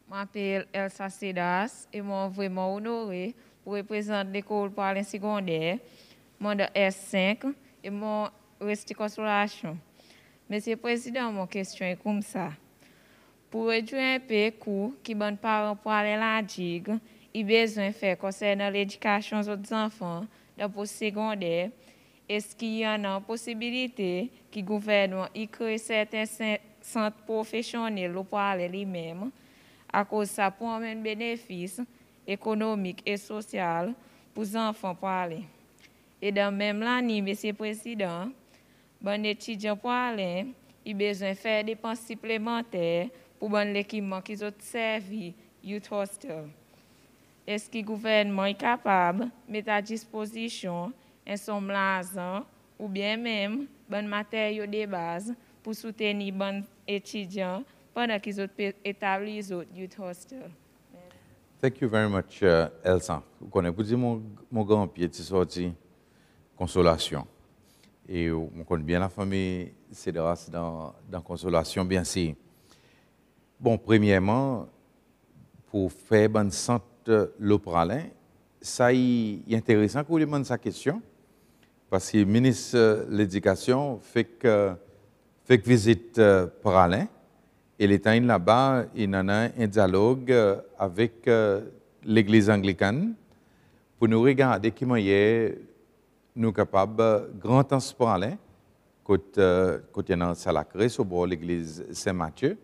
Je m'appelle Elsa Sedas et je suis vraiment honorée pour représenter l'école parlée secondaire. Je suis de S5 et je reste consolation. Monsieur le Président, ma question est comme ça. Pour réduire un peu les coûts qui les parents pour aller à la digue, ils ont besoin de faire concernant l'éducation des enfants dans le secondaire. Est-ce qu'il y a une possibilité que le gouvernement crée certains centres professionnels pour aller lui-même, à cause de ça pour un bénéfice économique et social pour les enfants pour aller? Et dans même l'année, Monsieur le Président, les étudiants pour aller, ils ont besoin de faire des dépenses supplémentaires pour l'équipement qu'ils ont servi Youth Hostel. Est-ce que le gouvernement est capable de mettre à disposition un somme d'argent ou bien même des matériaux de base pour soutenir les étudiants pendant qu'ils ont établi les autres Youth Hostel? Thank you very much, Elsa. Vous connaissez, vous dites mon grand-pied est sorti Consolation. Et on connaît bien la famille Cédras dans Consolation, bien sûr. Bon, premièrement, pour faire un centre l'Opralin, ça est intéressant que vous demandez sa question, parce que le ministre de l'Éducation fait visite Pralin, et l'État là-bas, il en a un dialogue avec l'Église anglicane pour nous regarder comment nous sommes capables de grand temps Pralin, côté dans Salacré, sur bord l'Église Saint-Matthieu,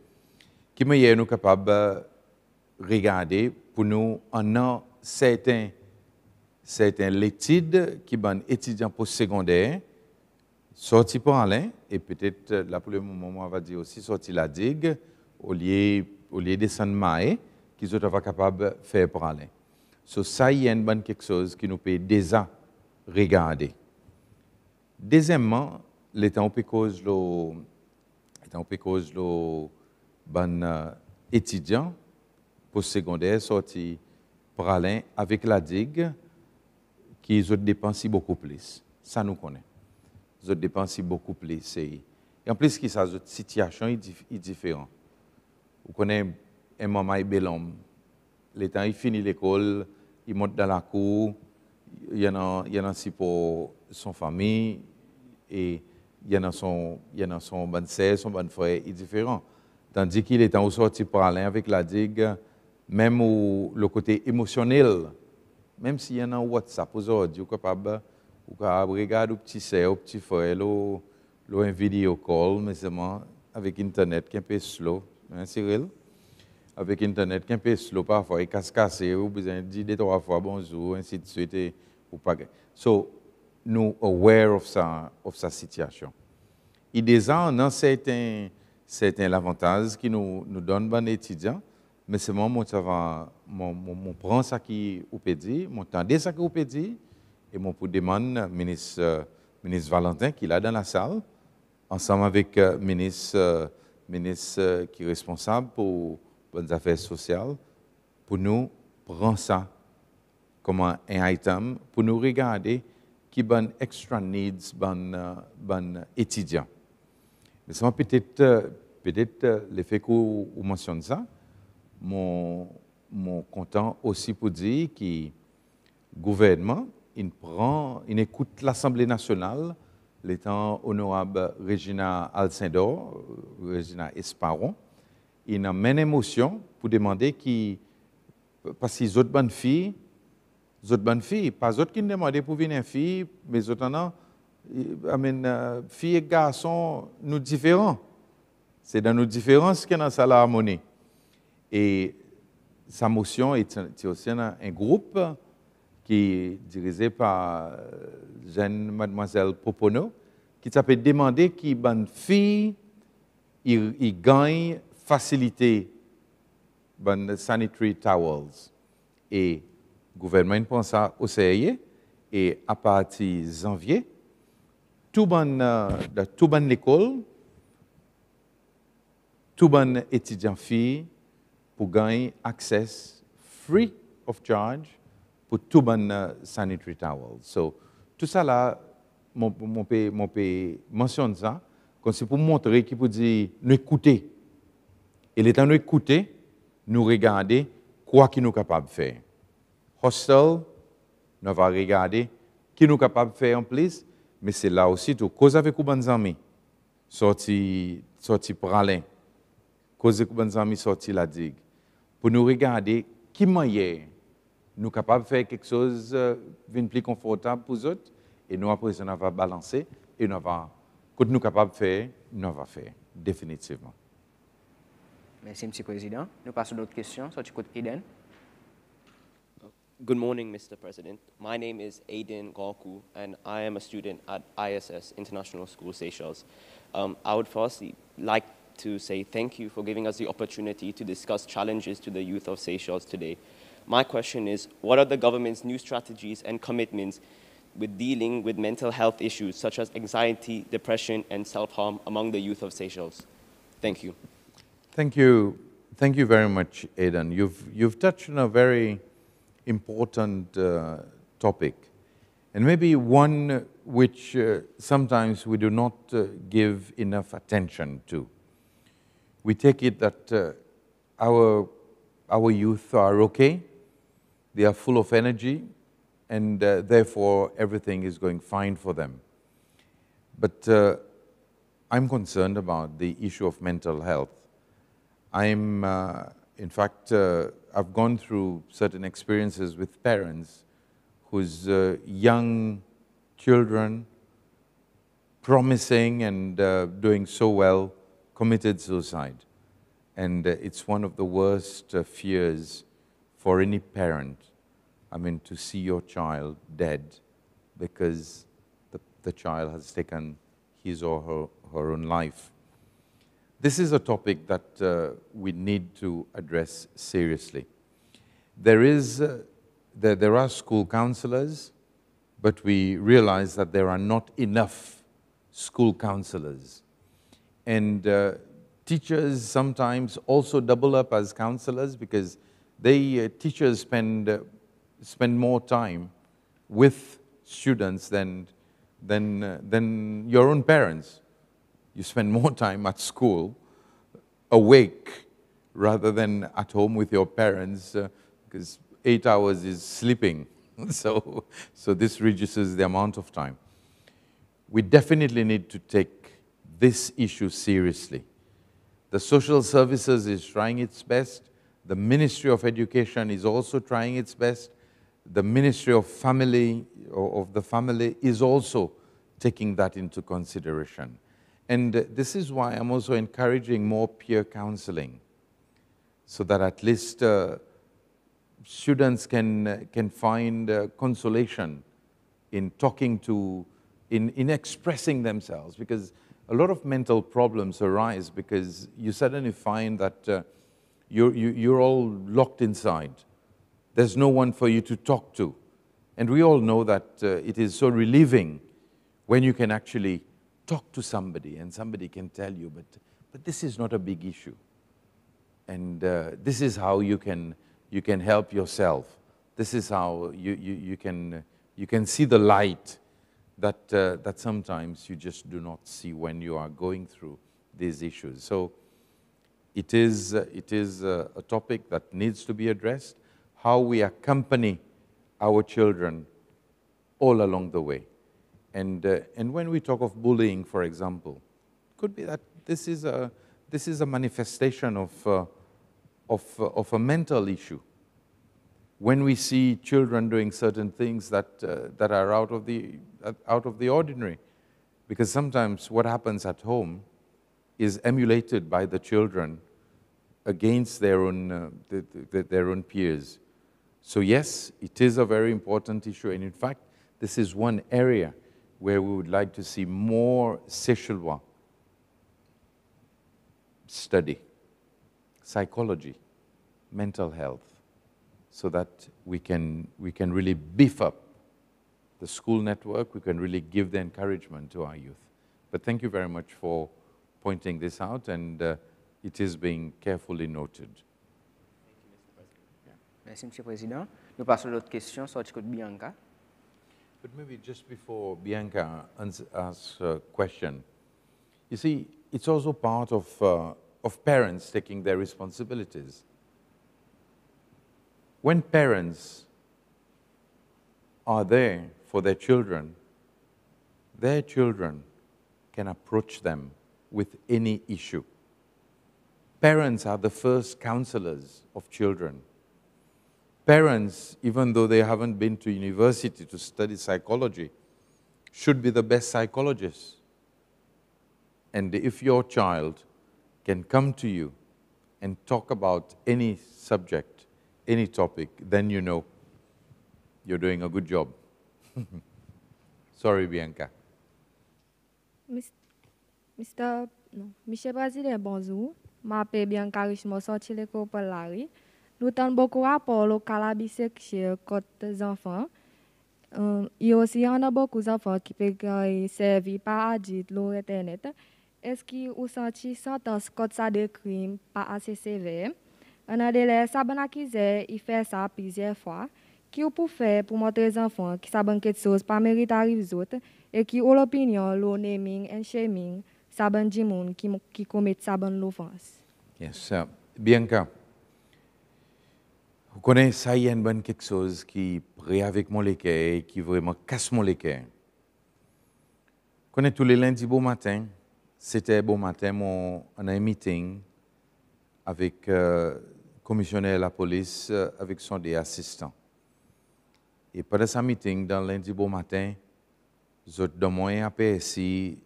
qui nous sommes capables de regarder pour nous en certains l'étude qui sont étudiants postsecondaires, sortis pour aller, et peut-être là pour le moment, on va dire aussi sortis la digue, au lieu de descendre maé, qu'ils sont capables de faire pour aller. So, ça, il y a quelque chose qui nous peut déjà regarder. Deuxièmement, l'État peut cause bon étudiants postsecondaires sortis pour aller avec la digue, qui ont dépensé beaucoup plus. Ça nous connaît. Ils ont dépensé beaucoup plus. Et en plus, la situation est différente. Vous connaissez un maman et bel homme. L'État, il finit l'école, il monte dans la cour, il y en a aussi pour son famille, et il y en a son bonne sœur, son bon frère, il est différent. Tandis qu'il est en sorti pour aller avec la digue, même le côté émotionnel, même s'il y en a un WhatsApp aujourd'hui, vous êtes capable de regarder le petit sœur, le petit frère, un vidéo call, mais seulement avec Internet qui est un peu slow, hein, Cyril? Avec Internet qui est un peu slow, parfois, il casse, vous besoin de dire 2-3 fois bonjour, ainsi de suite, et vous pas. So, nous aware of sa situation. Et déjà, on a certains avantages qui nous donnent les étudiants, mais c'est moi, je prends ce qui vous peut dire, je tendais ce que vous peut dire, et je demande au ministre Valentin, qui est là dans la salle, ensemble avec le ministre qui est responsable pour les affaires sociales, pour nous prendre ça comme un item, pour nous regarder qui ont extra needs, bon étudiants. Mais c'est peut-être l'effet que vous mentionnez ça, mon content aussi pour dire que le gouvernement il écoute l'Assemblée nationale, l'étant honorable Regina Alcindor, Regina Esparon, il a une émotion pour demander qui, parce que les autres bonnes filles, pas les autres qui demandent pour venir fille, mais les autres filles et garçons, nous différents. C'est dans nos différences qu'il y a dans l'harmonie. Et sa motion est aussi un groupe qui est dirigé par jeune mademoiselle Popono, qui s'appelle demander qui bonne fille il gagne facilité bonne sanitary towels. Et le gouvernement pense ça au sérieux et à partir de janvier, tout bon l'école, tout bon étudiant fille pour gagner accès free of charge pour tout bon sanitary towels. So tout ça là, mon mentionne ça, comme c'est pour montrer qu'il peut dire nous écouter. Et l'état nous écouter, nous regarder quoi qu'il nous capable de faire. Hostel, nous va regarder qui nous capable de faire en plus, mais c'est là aussi tout cause avec les bonnes amis, sorti pralin, cause avec les bonnes amis sorti la digue, pour nous regarder qui manière nous capables de faire quelque chose de plus confortable pour les autres, et nous après on va balancer et nous va quand nous capables de faire, nous va faire définitivement. Merci, M. le Président. Nous passons à d'autres questions. Sorti côté Eden. Good morning, Mr. President. My name is Aiden Gorku, and I am a student at ISS International School, Seychelles. I would firstly like to say thank you for giving us the opportunity to discuss challenges to the youth of Seychelles today. My question is, what are the government's new strategies and commitments with dealing with mental health issues such as anxiety, depression, and self-harm among the youth of Seychelles? Thank you. Thank you. Thank you very much, Aidan. You've touched on a very important topic, and maybe one which sometimes we do not give enough attention to. We take it that our youth are okay, they are full of energy, and therefore everything is going fine for them. But I'm concerned about the issue of mental health. In fact, I've gone through certain experiences with parents whose young children, promising and doing so well, committed suicide. And it's one of the worst fears for any parent, to see your child dead because the child has taken his or her own life. This is a topic that we need to address seriously. There are school counselors, but we realize that there are not enough school counselors. And teachers sometimes also double up as counselors because teachers spend more time with students than your own parents. You spend more time at school, awake, rather than at home with your parents, because 8 hours is sleeping. So this reduces the amount of time. We definitely need to take this issue seriously. The social services is trying its best. The Ministry of Education is also trying its best. The Ministry of Family, of the Family, is also taking that into consideration. And this is why I'm also encouraging more peer counseling, so that at least students can find consolation in talking to, in expressing themselves, because a lot of mental problems arise because you suddenly find that you're all locked inside. There's no one for you to talk to. And we all know that it is so relieving when you can actually talk to somebody and somebody can tell you, but this is not a big issue. And this is how you can help yourself. This is how you can see the light that sometimes you just do not see when you are going through these issues. So it is a topic that needs to be addressed, how we accompany our children all along the way. And when we talk of bullying, for example, it could be that this is a manifestation of a mental issue. When we see children doing certain things that are out of the ordinary, because sometimes what happens at home is emulated by the children against their own peers. So yes, it is a very important issue, and in fact, this is one area where we would like to see more Seychellois study, psychology, mental health, so that we can really beef up the school network, we can really give the encouragement to our youth. But thank you very much for pointing this out, and it is being carefully noted. Merci, Monsieur le Président. Nous passons à l'autre question, sortie de Bianca. But maybe just before Bianca asks a question, you see, it's also part of parents taking their responsibilities. When parents are there for their children can approach them with any issue. Parents are the first counselors of children. Parents, even though they haven't been to university to study psychology, should be the best psychologists. And if your child can come to you and talk about any subject, any topic, then you know you're doing a good job. Sorry, Bianca. Monsieur le Président, bonjour. Je m'appelle Bianca Richemont, sorti de l'école pour Larry. Nous avons beaucoup de rapports local bisexuels contre les enfants. Il y a aussi beaucoup d'enfants qui peuvent servir par adultes sur Internet. Est-ce que vous sentez sentence contre ça de crime pas assez sévère? On a des sabons accusés, il fait ça plusieurs fois. Qui vous pouvez faire pour montrer aux enfants qui savent quelque chose pas mérite d'arriver aux autres et qui ont l'opinion, le naming and shaming, savent du monde qui commettent savent l'offense? Yes, Bianca. Vous connaissez ça, il y a quelque chose qui prend avec mon cœur, qui vraiment casse mon cœur. Vous connaissez tous les lundis beau matin, c'était beau matin, on a un meeting avec le commissionnaire de la police, avec son des assistants. Et pendant ce meeting, dans lundi beau matin, je demande à PSI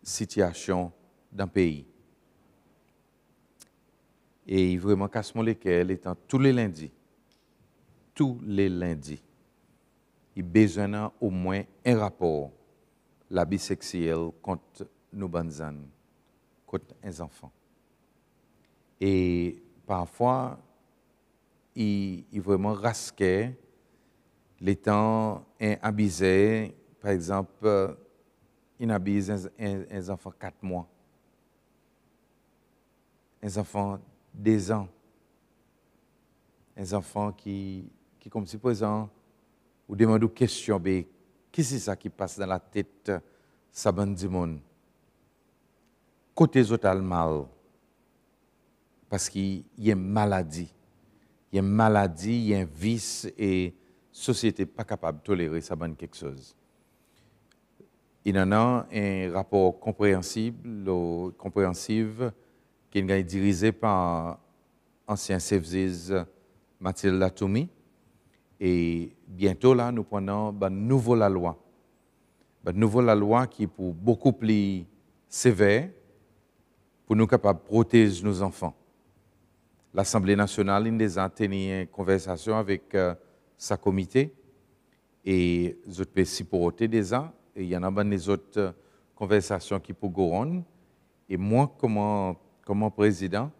situation dans le pays. Et il vraiment casse mon cœur, étant tous les lundis, il a besoin au moins un rapport l'abus sexuel contre nos banzans, contre les enfants. Et parfois, il vraiment rasquait les temps abusés, par exemple, il abuse un enfant 4 mois, un enfant 2 ans, un enfant qui comme si, par exemple, vous demandez une question, qu'est-ce que c'est ça qui passe dans la tête de du monde? Côté total mal, parce qu'il y a une maladie, il y a un vice et la société n'est pas capable de tolérer ça quelque chose. Il y en a un rapport compréhensif qui est dirigé par ancien service Mathilde Latoumi. Et bientôt, là, nous prenons une nouvelle loi. Une nouvelle loi qui est pour beaucoup plus sévère, pour nous capables de protéger nos enfants. L'Assemblée nationale a tenu une conversation avec sa comité et je peux supporter déjà. Et il y en a des autres conversations qui pour Goron. Et moi, comme président,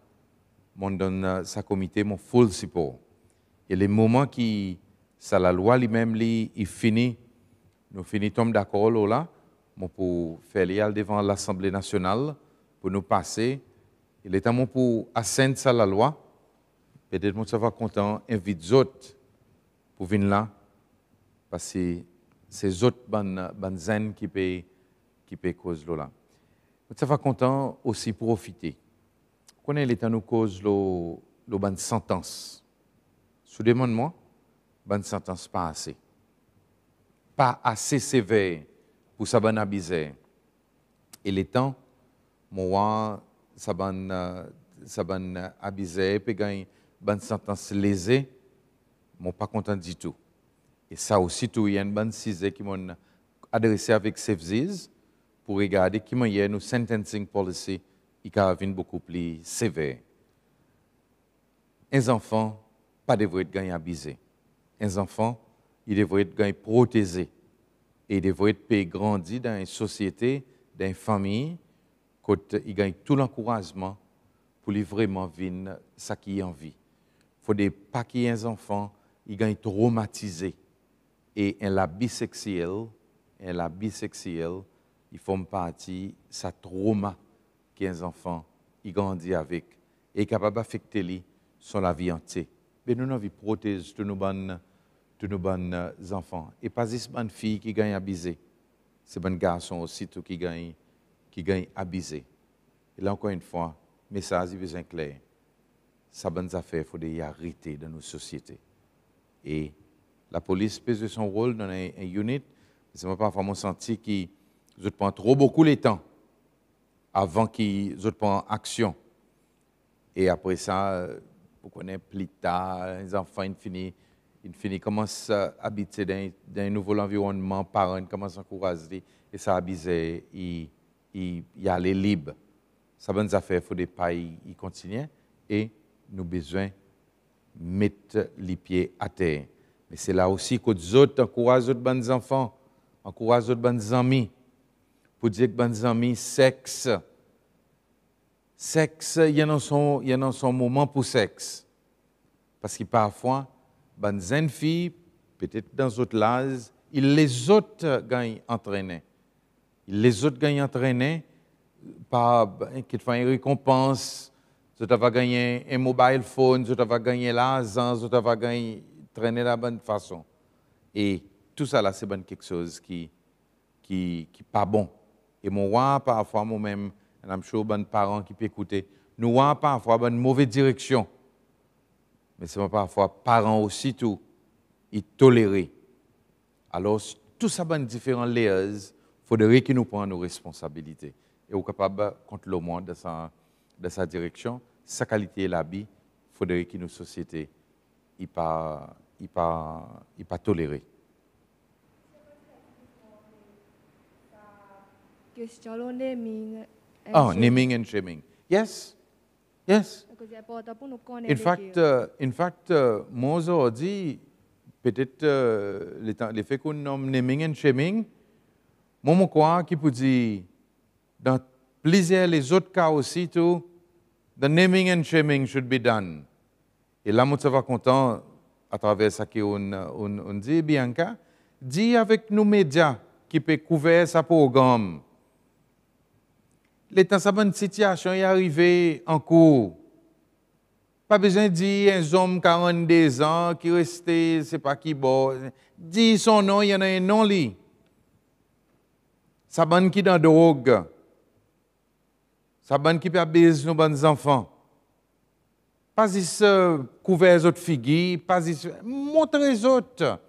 je donne sa comité mon full support. Et les moments qui ça la loi lui-même il finit, nous finissons d'accord là, pour faire aller devant l'Assemblée nationale pour nous passer. Il est temps pour asseoir ça la loi. Peut-être que ça va content invite les autres pour venir là, parce que c'est les autres bonnes zen qui peut cause là. Ça va content aussi profiter. Quand l'État nous cause le bonne sentence, sous demande-moi, bonne sentence pas assez. Pas assez sévère pour ça bonne abuser. Et les temps, moi, ça bonne abuser, puis gagne bonne sentence lésée, moi pas content du tout. Et ça aussi, il y a une bonne cisée qui m'ont adressé avec SafeZeez pour regarder comment il y a une sentencing policy qui est beaucoup plus sévère. Un enfant pas devrait être gagné abusé. Un enfant, il devrait être gagné protégé. Et il devrait être grandi dans une société, dans une famille, où il gagne tout l'encouragement pour lui vraiment vivre ce qu'il a envie. Il faut pas qu'il y ait un enfant, il gagne traumatisé. Et la bisexuelle, il forme partie de ce trauma qu'un enfant il grandit avec et est capable d'affecter son la vie entière. Mais nous avons protéger tous nos bons enfants. Et pas juste les filles qui gagnent abusé, c'est les garçons aussi qui gagnent abusé. Et là encore une fois, le message est besoin clair. Ça bonnes affaires, il faut les arrêter dans nos sociétés. Et la police pèse son rôle dans un unit. C'est parfois mon senti qu'ils prennent trop beaucoup de temps avant qu'ils prennent action. Et après ça, vous connaissez plus tard, les enfants commencent à habiter dans un nouveau environnement, parents commencent à encourager, et ça abuse, il y a les libres. Ça bonnes affaires, il faut des pas y continuer, et nous avons besoin de mettre les pieds à terre. Mais c'est là aussi que les autres encouragent les bonnes enfants, encouragent les bonnes amis, pour dire que les bonnes amis, sexe, il y a son moment pour sexe. Parce que parfois, les jeunes filles, peut-être dans d'autres âges, les autres gagnent entraînés. Les autres gagnent entraînés par qu'ils font une récompense, ils vont gagner un mobile phone, ils vont gagner l'argent, ils vont gagner traîner de la bonne façon. Et tout ça là, c'est quelque chose qui pas bon. Et moi, parfois, moi-même, je suis sûr que parents qui peuvent écouter, nous avons parfois une mauvaise direction. Mais c'est parfois parents aussi tout, ils tolèrent. Alors, tout ça, différents layers, il faudrait que nous prenions nos responsabilités. Et nous sommes capables, contre le monde, de sa direction, sa qualité et l'habit, il faudrait que nos sociétés ne pas tolérer. Question le naming. Naming and shaming. Yes. Yes. In fact, moi aujourd'hui, peut-être les faits qu'on nomme naming and shaming, moi je crois qu'il peut dire dans plusieurs les autres cas aussi tout, the naming and shaming should be done. Et là, moi, je suis content à travers ce qu'on dit, Bianca, dit avec nos médias qui peuvent couvrir ce programme. Les temps, ça bonne situation est arrivée en cours. Pas besoin de dire un homme 42 ans qui restait, c'est pas qui bon. Dis son nom, il y en a un nom li. Ça bonne qui dans drogue. Ça bonne qui peut baiser nos bons enfants. Pas juste couvrir les autres figues, pas juste montrer les autres.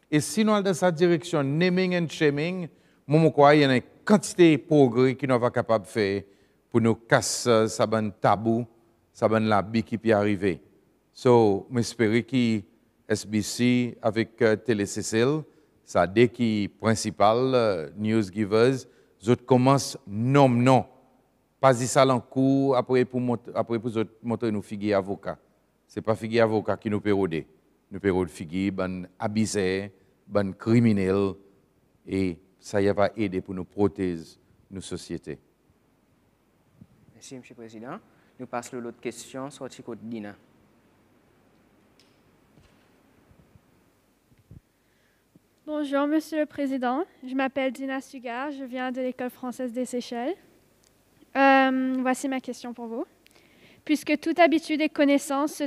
Et sinon, dans sa direction, naming and shaming, moi, je crois qu'il y a une quantité de progrès que nous sommes capables de faire pour nous casser ce bon tabou, ce bon labis qui peut arriver. So, j'espère que SBC avec TéléCCL, ça dès qui principal news givers, ils commencent non. Pas dit ça en cours après pour montrer nos figues avocats. Ce n'est pas figues avocats qui nous pérodent. Nous pérodent figues, ben abusés, ben criminels, et ça va aider pour nous protéger nos sociétés. Merci, M. le Président. Nous passons à l'autre question, sortie côté Dina. Bonjour, Monsieur le Président. Je m'appelle Dina Sugar, je viens de l'École française des Seychelles. Voici ma question pour vous. Puisque toute habitude et connaissance se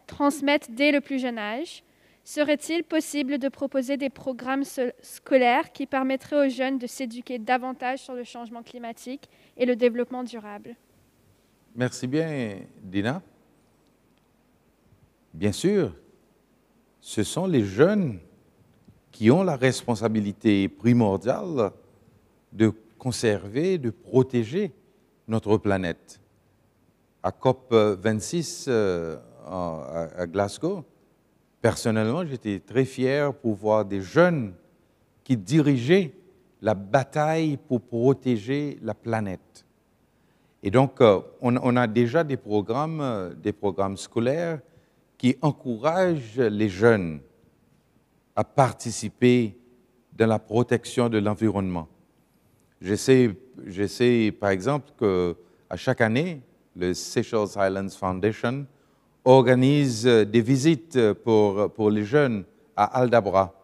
transmettent dès le plus jeune âge, Serait-il possible de proposer des programmes scolaires qui permettraient aux jeunes de s'éduquer davantage sur le changement climatique et le développement durable? Merci bien, Dina. Bien sûr, ce sont les jeunes qui ont la responsabilité primordiale de conserver, de protéger notre planète. À COP26 à Glasgow, personnellement, j'étais très fier pour voir des jeunes qui dirigeaient la bataille pour protéger la planète. Et donc, on a déjà des programmes scolaires qui encouragent les jeunes à participer dans la protection de l'environnement. Je sais, par exemple, qu'à chaque année, le Seychelles Islands Foundation organise des visites pour les jeunes à Aldabra,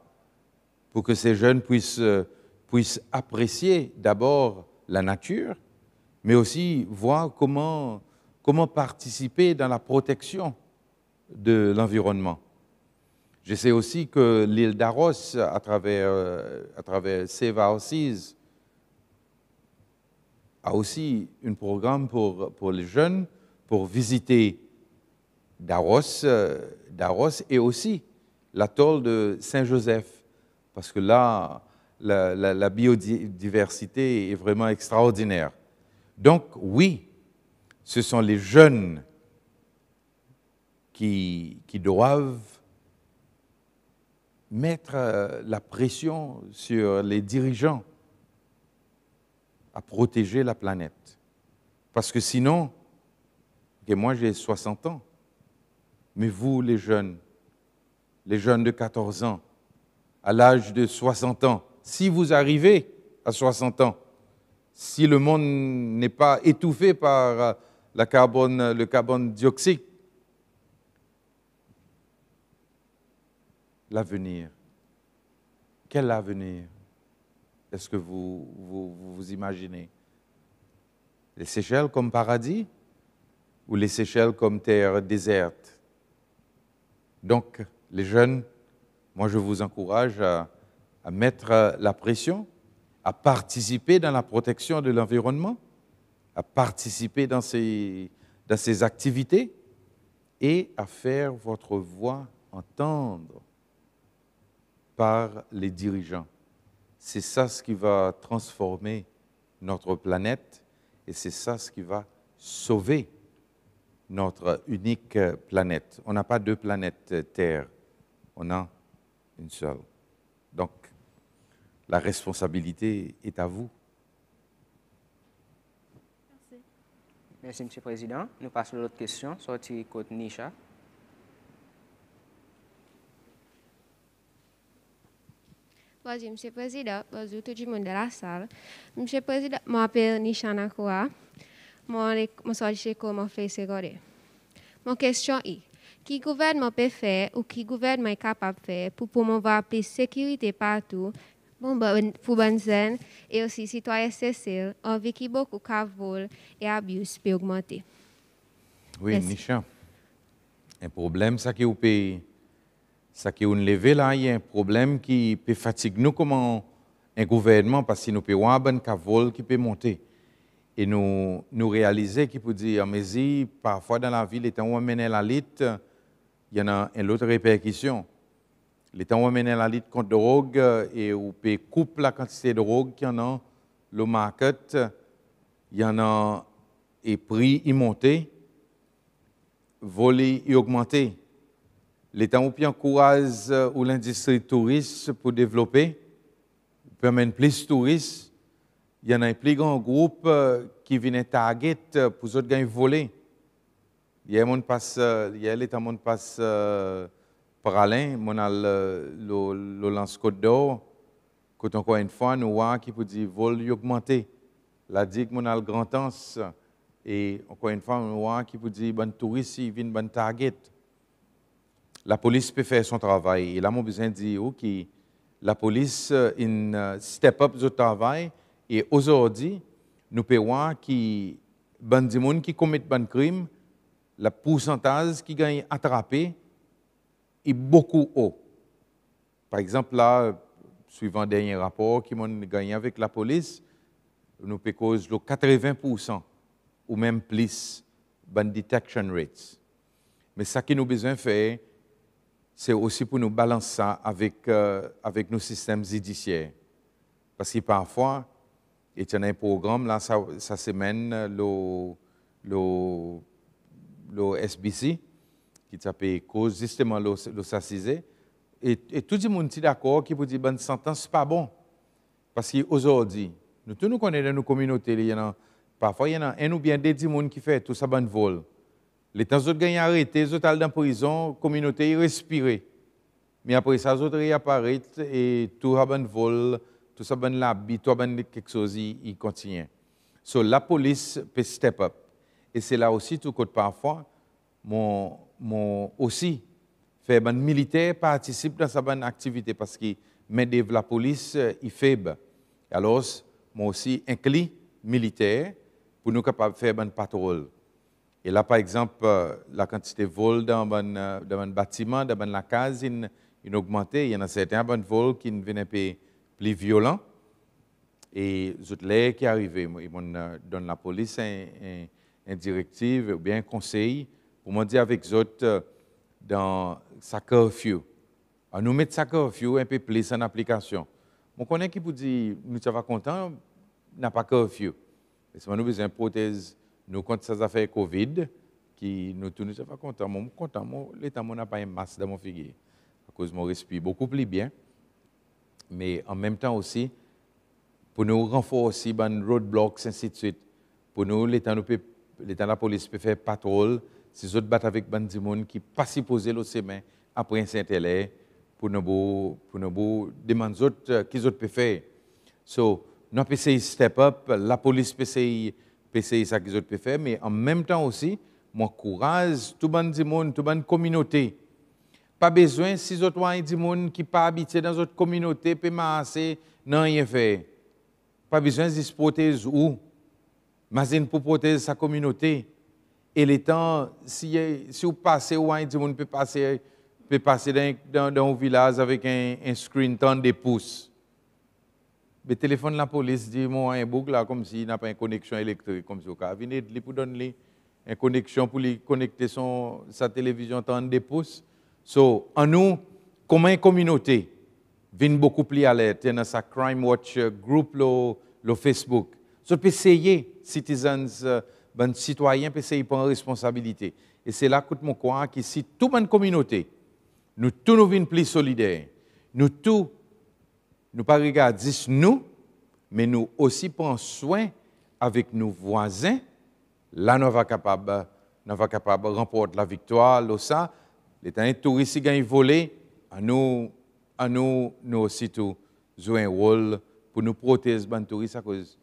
pour que ces jeunes puissent apprécier d'abord la nature, mais aussi voir comment participer dans la protection de l'environnement. Je sais aussi que l'île d'Aros, à travers Save Our Seas, a aussi un programme pour les jeunes pour visiter Daros et aussi l'atoll de Saint-Joseph, parce que là, la biodiversité est vraiment extraordinaire. Donc, oui, ce sont les jeunes qui doivent mettre la pression sur les dirigeants à protéger la planète. Parce que sinon, moi j'ai 60 ans, mais vous les jeunes de 14 ans, à l'âge de 60 ans, si vous arrivez à 60 ans, si le monde n'est pas étouffé par le carbone dioxyde, l'avenir, quel avenir est-ce que vous imaginez? Les Seychelles comme paradis ou les Seychelles comme terre déserte? Donc, les jeunes, moi je vous encourage à mettre la pression, à participer dans la protection de l'environnement, à participer dans ces activités et à faire votre voix entendre par les dirigeants. C'est ça ce qui va transformer notre planète et c'est ça ce qui va sauver notre unique planète. On n'a pas deux planètes Terre, on a une seule. Donc, la responsabilité est à vous. Merci. Merci, M. le Président. Nous passons à l'autre question, sortie côté Nisha. Bonjour, Monsieur le Président. Bonjour tout le monde de la salle. Monsieur le Président, je m'appelle Nishana Koua. Je suis chez mon fils secondaire. Mon question est, qui gouvernement peut faire ou qui gouvernement est capable de faire pour promouvoir plus de sécurité partout pour les jeunes et aussi citoyens civils, envie que beaucoup de vols et abus puissent augmenter? Oui, Nisha. Un problème, ça qui est au pays. Ça qui est levé là, il y a un problème qui peut fatiguer nous comme un gouvernement parce que nous pouvons avoir un cavol qui peut monter. Et nous réaliser qu'il peut dire, mais parfois dans la ville, étant où on mène la lutte, il y en a une autre répercussion. L'étant où on mène la lutte contre la drogue et on peut couper la quantité de drogue qu'il y en a, le market, il y en a, et prix y monter, voler y augmenter. L'État encourage l'industrie touriste pour développer, permettre plus de touristes. Il y en a un plus grand groupe qui vient target pour les autres gagner voler. Hier, l'État passe par Alain, on a le lance Côte d'Or. Quand encore une fois, nous voyons qui peut dire vol augmenter. La digue, on a le grand anse. Et encore une fois, nous voyons qui peut dire bon touriste, il vient bon target. La police peut faire son travail. Et là, mon besoin de dire que la police step up son travail. Et aujourd'hui, nous pouvons voir que les gens qui commettent des crimes, le pourcentage qui gagne attrapé est beaucoup haut. Par exemple, là, suivant le dernier rapport qui m'ont gagné avec la police, nous peut cause 80% ou même plus de detection rates. Mais ce que nous avons besoin de faire, c'est aussi pour nous balancer ça avec nos systèmes judiciaires. Parce que parfois, il y a un programme, là, ça semaine, le SBC, qui s'appelle cause justement le s'assiser. Et tout le monde est d'accord qui peut dire que la sentence n'est pas bon. Parce qu'aujourd'hui, nous tous nous connaissons dans nos communautés, parfois il y en a un ou bien des gens qui font tout ça bon vol. Les temps autres gagnent arrêté, les autres allent dans la prison, la communauté respire. Mais après ça, les autres réapparaissent et tout ça bon vol, tout ça bon l'habit, tout ça bon quelque chose, il continue. So la police peut step up. Et c'est là aussi tout que parfois, aussi, fait ban militaire participe dans sa bonne activité parce que la police est faible. Alors, moi aussi inclus militaire pour nous capables de faire une patrouille. Et là, par exemple, la quantité de vols dans un bâtiment, dans la case, il augmenté. Il y en a certains vols qui deviennent plus violents. Et les autres qui arrivent, ils donnent la police une directive ou bien un conseil pour me dire avec les autres dans sa curfew. Alors, nous mettons sa curfew un peu plus en application. Je connais qui vous dit, nous sommes contents, n'a pas curfew. Parce que nous avons besoin de prothèse, nous comptons ces affaires Covid, qui nous tous nous sommes contents. Moi, je suis content, l'État n'a pas un masque dans mon figuier. À cause de mon respire beaucoup plus bien. Mais en même temps aussi, pour nous renforcer les roadblocks, ainsi de suite. Pour nous, l'État la police peut faire patrouille. Si les autres battent avec des gens qui ne sont pas supposés le semain après un Saint-Hélène, pour nous demander ce qu'ils peuvent faire. So, nous pouvons essayer de step up, la police peut essayer ça qu'ils peuvent faire, mais en même temps aussi, moi, courage, tout le monde, toute la communauté. Pas besoin, si les autres ont des gens qui ne sont pas habités dans notre communauté, peuvent masser, non rien faire. Pas besoin de se protéger où? Mais pour protéger sa communauté. Et les temps, si vous passez, ou un monde peut passer dans un village avec un screen temps de pouces. Le téléphone de la police dit moi un boucle là comme s'il n'a pas une connexion électrique comme ça. Venez pour donner une connexion pour lui connecter sa télévision temps de pouces. So, en nous, comme une communauté, vient beaucoup plus alerte. Il y a sa Crime Watch group le Facebook. So, peut essayer citizens citoyens peuvent essayer de prendre responsabilité. Et c'est là que je crois que si toute la communauté, nous tous nous venons plus solidaires, nous tous, nous pas regarder nous, mais nous aussi prendre soin avec nos voisins, là nous sommes capables de remporter la victoire. Là, ça, les touristes qui gagnent volé, à nous aussi tout jouer un rôle pour nous protéger les touristes à cause.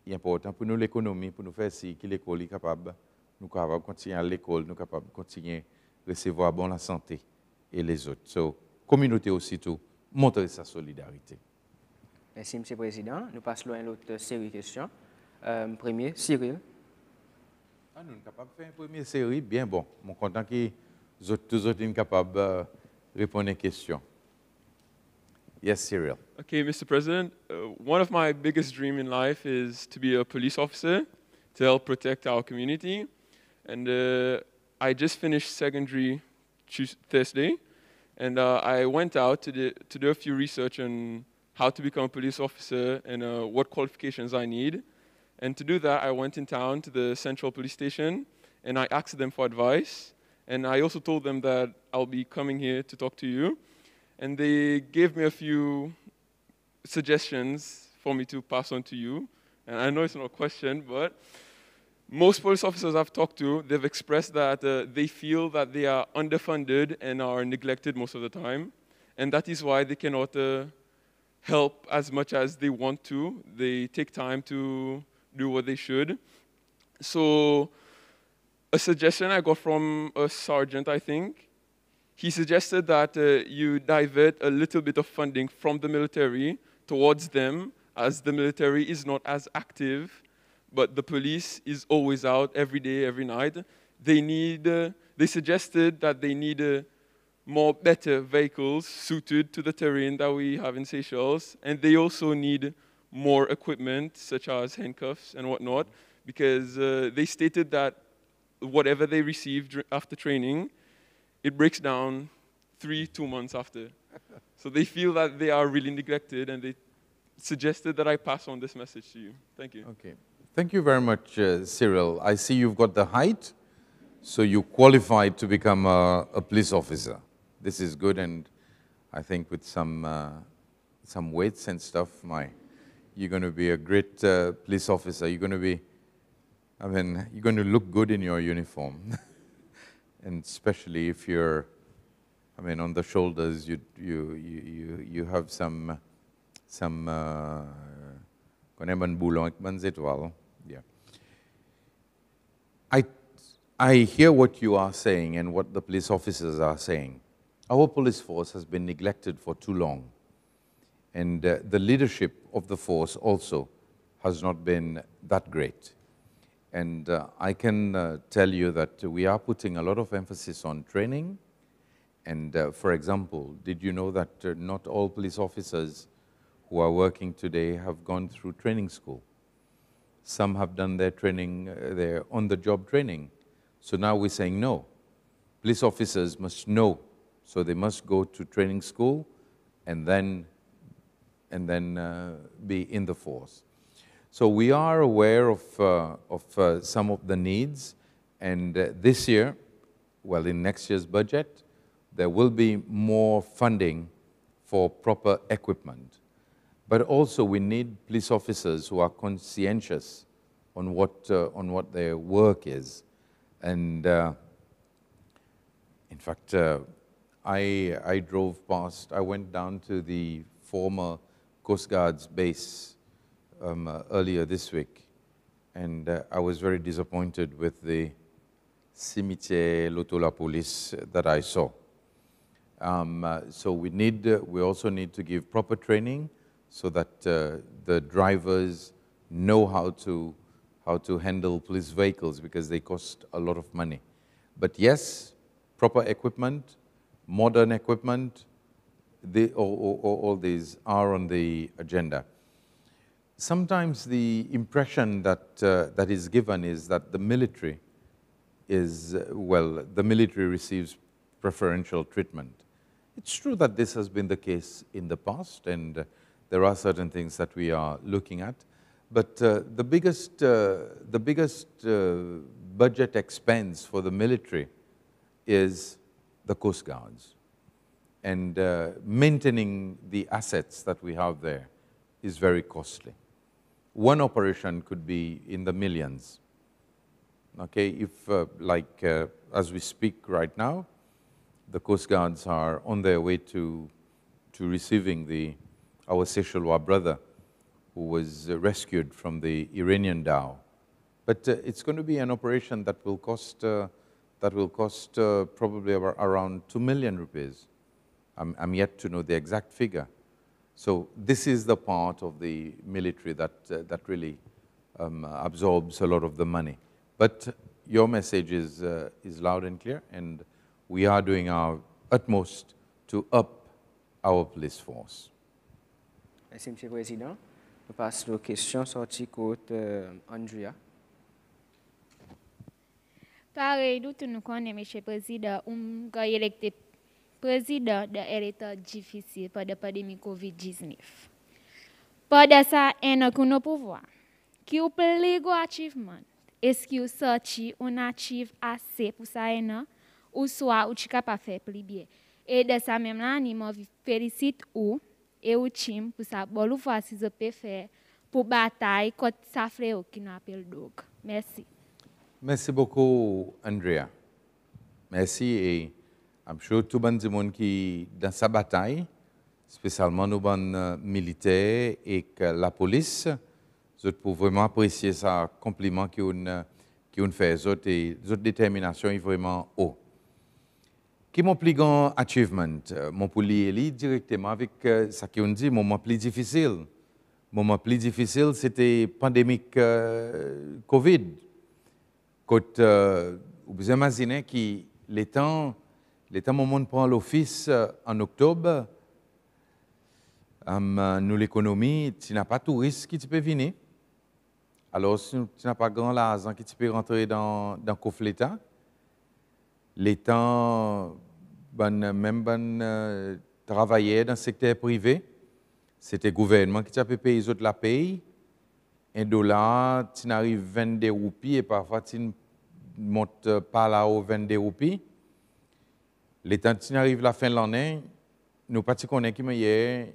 C'est important pour nous l'économie, pour nous faire si que l'école est capable, nous capables de continuer à l'école, nous capables de continuer à recevoir bon la santé et les autres. So, communauté aussi tout, montrer sa solidarité. Merci, M. le Président. Nous passons à l'autre série de questions. Premier, Cyril. Nous sommes capables de faire une première série, bien bon. Je suis content que tous les autres sont capables de répondre aux questions. Yes, Cyril. Okay, Mr. President, one of my biggest dreams in life is to be a police officer to help protect our community. And I just finished secondary Thursday, and I went out to do a few research on how to become a police officer and what qualifications I need. And to do that, I went in town to the Central Police Station, and I asked them for advice. And I also told them that I'll be coming here to talk to you. And they gave me a few suggestions for me to pass on to you. And I know it's not a question, but most police officers I've talked to, they've expressed that they feel that they are underfunded and are neglected most of the time. And that is why they cannot help as much as they want to. They take time to do what they should. So a suggestion I got from a sergeant, I think, he suggested that you divert a little bit of funding from the military towards them, as the military is not as active, but the police is always out every day, every night. They suggested that they need more better vehicles suited to the terrain that we have in Seychelles, and they also need more equipment, such as handcuffs and whatnot, because they stated that whatever they received after training, it breaks down 2 months after. So they feel that they are really neglected, and they suggested that I pass on this message to you. Thank you. Okay. Thank you very much, Cyril. I see you've got the height, so you qualified to become a police officer. This is good, and I think with some weights and stuff, you're going to be a great police officer. You're going to be, you're going to look good in your uniform, and especially if you're, on the shoulders, you have some yeah. I hear what you are saying and what the police officers are saying. Our police force has been neglected for too long, and the leadership of the force also has not been that great. And I can tell you that we are putting a lot of emphasis on training. And for example, did you know that not all police officers who are working today have gone through training school? Some have done their training, their on-the-job training. So now we're saying no. Police officers must know. So they must go to training school and then be in the force. So we are aware of some of the needs, and this year, well, in next year's budget, there will be more funding for proper equipment. But also we need police officers who are conscientious on what their work is. And in fact, I drove past, I went down to the former Coast Guard's base earlier this week, and I was very disappointed with the Cimetière Lotola Police that I saw. So we also need to give proper training so that the drivers know how to handle police vehicles, because they cost a lot of money. But yes, proper equipment, modern equipment, all these are on the agenda. Sometimes the impression that is given is that the military the military receives preferential treatment. It's true that this has been the case in the past, and there are certain things that we are looking at. But the biggest budget expense for the military is the Coast Guards. And maintaining the assets that we have there is very costly. One operation could be in the millions. Okay, if as we speak right now, the Coast Guards are on their way to receiving our Seychellois brother who was rescued from the Iranian dhow. But it's going to be an operation that will cost probably around 2 million rupees. I'm yet to know the exact figure. So this is the part of the military that really absorbs a lot of the money. But your message is loud and clear, and we are doing our utmost to up our police force. Merci, M. le Président. Je passe aux questions sorties côté Andrea. Pareil, nous connaissons, M. le Président, quand il était président de l'État difficile pendant la pandémie COVID-19. Pendant ça, il y a un pouvoir qui a plus gros achievement. Est-ce que vous sorti un achieve assez pour ça, ou soit vous êtes capable de faire plus bien? Et de ça même là, je félicite vous et vous team pour ça. Bon, vous voici si vous pouvez faire pour bataille contre ça frère qui nous appelle Dog. Merci. Merci beaucoup, Andrea. Merci, et I'm sure tout le monde qui dans sa bataille, spécialement nos bandes militaires et la police, je peux vraiment apprécier ça compliment qu'on fait, votre détermination est vraiment haut. Qui est mon plus grand achievement? Mon pour lier directement avec ce qu'on dit, mon moment plus difficile. Mon moment plus difficile, c'était pandémique Covid. Quand vous imaginez que les temps L'État moment prend l'office en octobre. Nous, l'économie, tu n'as pas de touristes qui peut venir. Alors, si tu n'as pas grand l'argent qui peut rentrer dans le coffre l'État, l'État, même travaillait dans le secteur privé, c'était le gouvernement qui a payé les autres la paye. $1, tu n'arrives 22 roupies et parfois tu ne montes pas là aux 22 roupies. L'État, tu n'arrives la fin de l'année, nous pas connaissons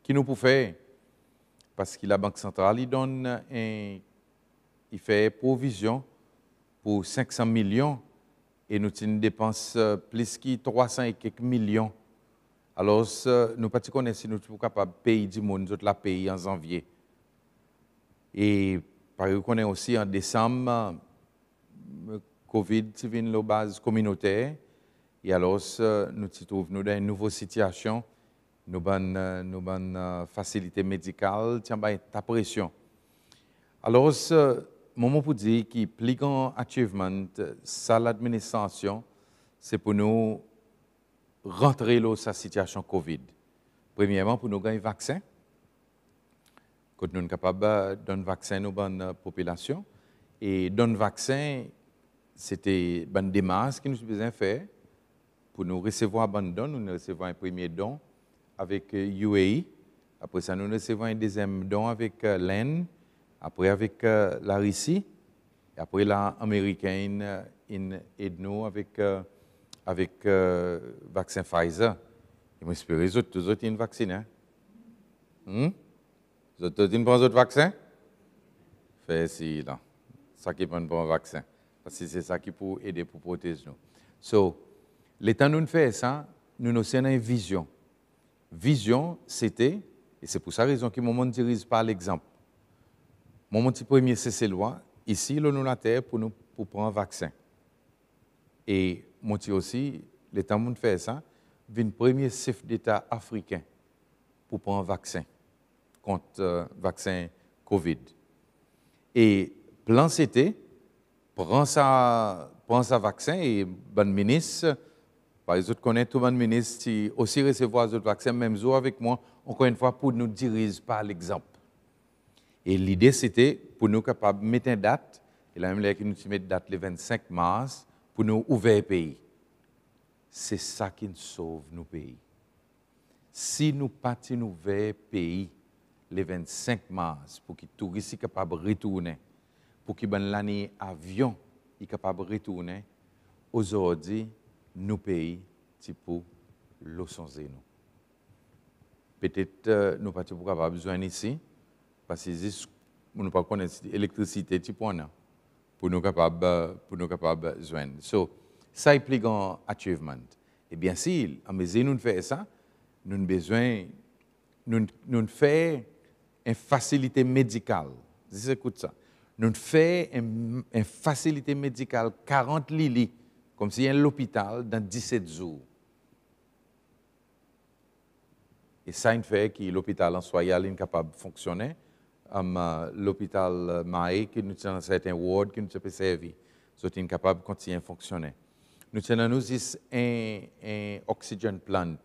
qui nous peut faire. Parce que la Banque centrale, il fait provision pour 500 millions et nous dépensons plus que 300 et quelques millions. Alors, nous pas connaissons si nous sommes capables de payer du monde, la payer en janvier. Et par exemple, on est aussi en décembre, Covid, c'est venu la base communautaire. Et alors, nous nous trouvons dans une nouvelle situation. Nous avons une facilité médicale, tiens, ta pression. Alors, moment pour dire que le plus grand achievement, ça l'administration, c'est pour nous rentrer dans sa situation Covid. Premièrement, pour nous gagner un vaccin. Quand nous sommes capables de donner un vaccin à la population. Et donner un vaccin, c'était une démarche que nous avons besoin de faire. Pour nous recevoir un don, nous recevons un premier don avec UAE. Après ça, nous recevons un deuxième don avec l'Inde. Après, avec la Russie. Et après, l'Américaine aide nous avec le vaccin Pfizer. Et j'espère que tous les autres sont vaccinés. Vous avez pris un vaccin? Faites ci, là. Ça qui est un bon vaccin. Parce que c'est ça qui peut aider pour protéger nous. So, l'État nous fait ça, nous avons une vision. Vision, c'était, et c'est pour ça raison que mon dirige par l'exemple. Mon petit premier, c'est loi. Ici, nous la terre pour prendre un vaccin. Et mon aussi, l'État nous fait ça, le premier chef d'État africain pour prendre un vaccin contre vaccin COVID. Et plan c'était, prends ça vaccin et bon ministre, par exemple, connaît tout bon ministre qui aussi recevoir ce vaccin, même jour avec moi, encore une fois, pour nous diriger par l'exemple. Et l'idée, c'était pour nous capables de mettre une date, et la même là, nous mettons une date le 25 mars, pour nous ouvrir le pays. C'est ça qui nous sauve nos pays. Si nous partons ouvrir le pays, le 25 mars, pour que les touristes soient capables de retourner, pour que l'année avion soient capables de retourner, aujourd'hui, nos pays, c'est pour l'Océan. Peut-être nous ne sommes pas capables de besoin ici, parce que nous ne pouvons pas connaître l'électricité pour nous capables de joindre. So, ça est plus grand achievement. Et bien sûr, en mesure nous faisons ça, nous avons besoin de faire une facilité médicale. Écoute ça. Nous faisons une facilité médicale 40 lits, comme s'il y a l'hôpital dans 17 jours. Et ça fait que l'hôpital en soi est incapable de fonctionner. L'hôpital Maé, qui nous tient dans certains wards, qui nous peut servir, sont incapables de continuer à fonctionner. Nous avons un oxygen plant.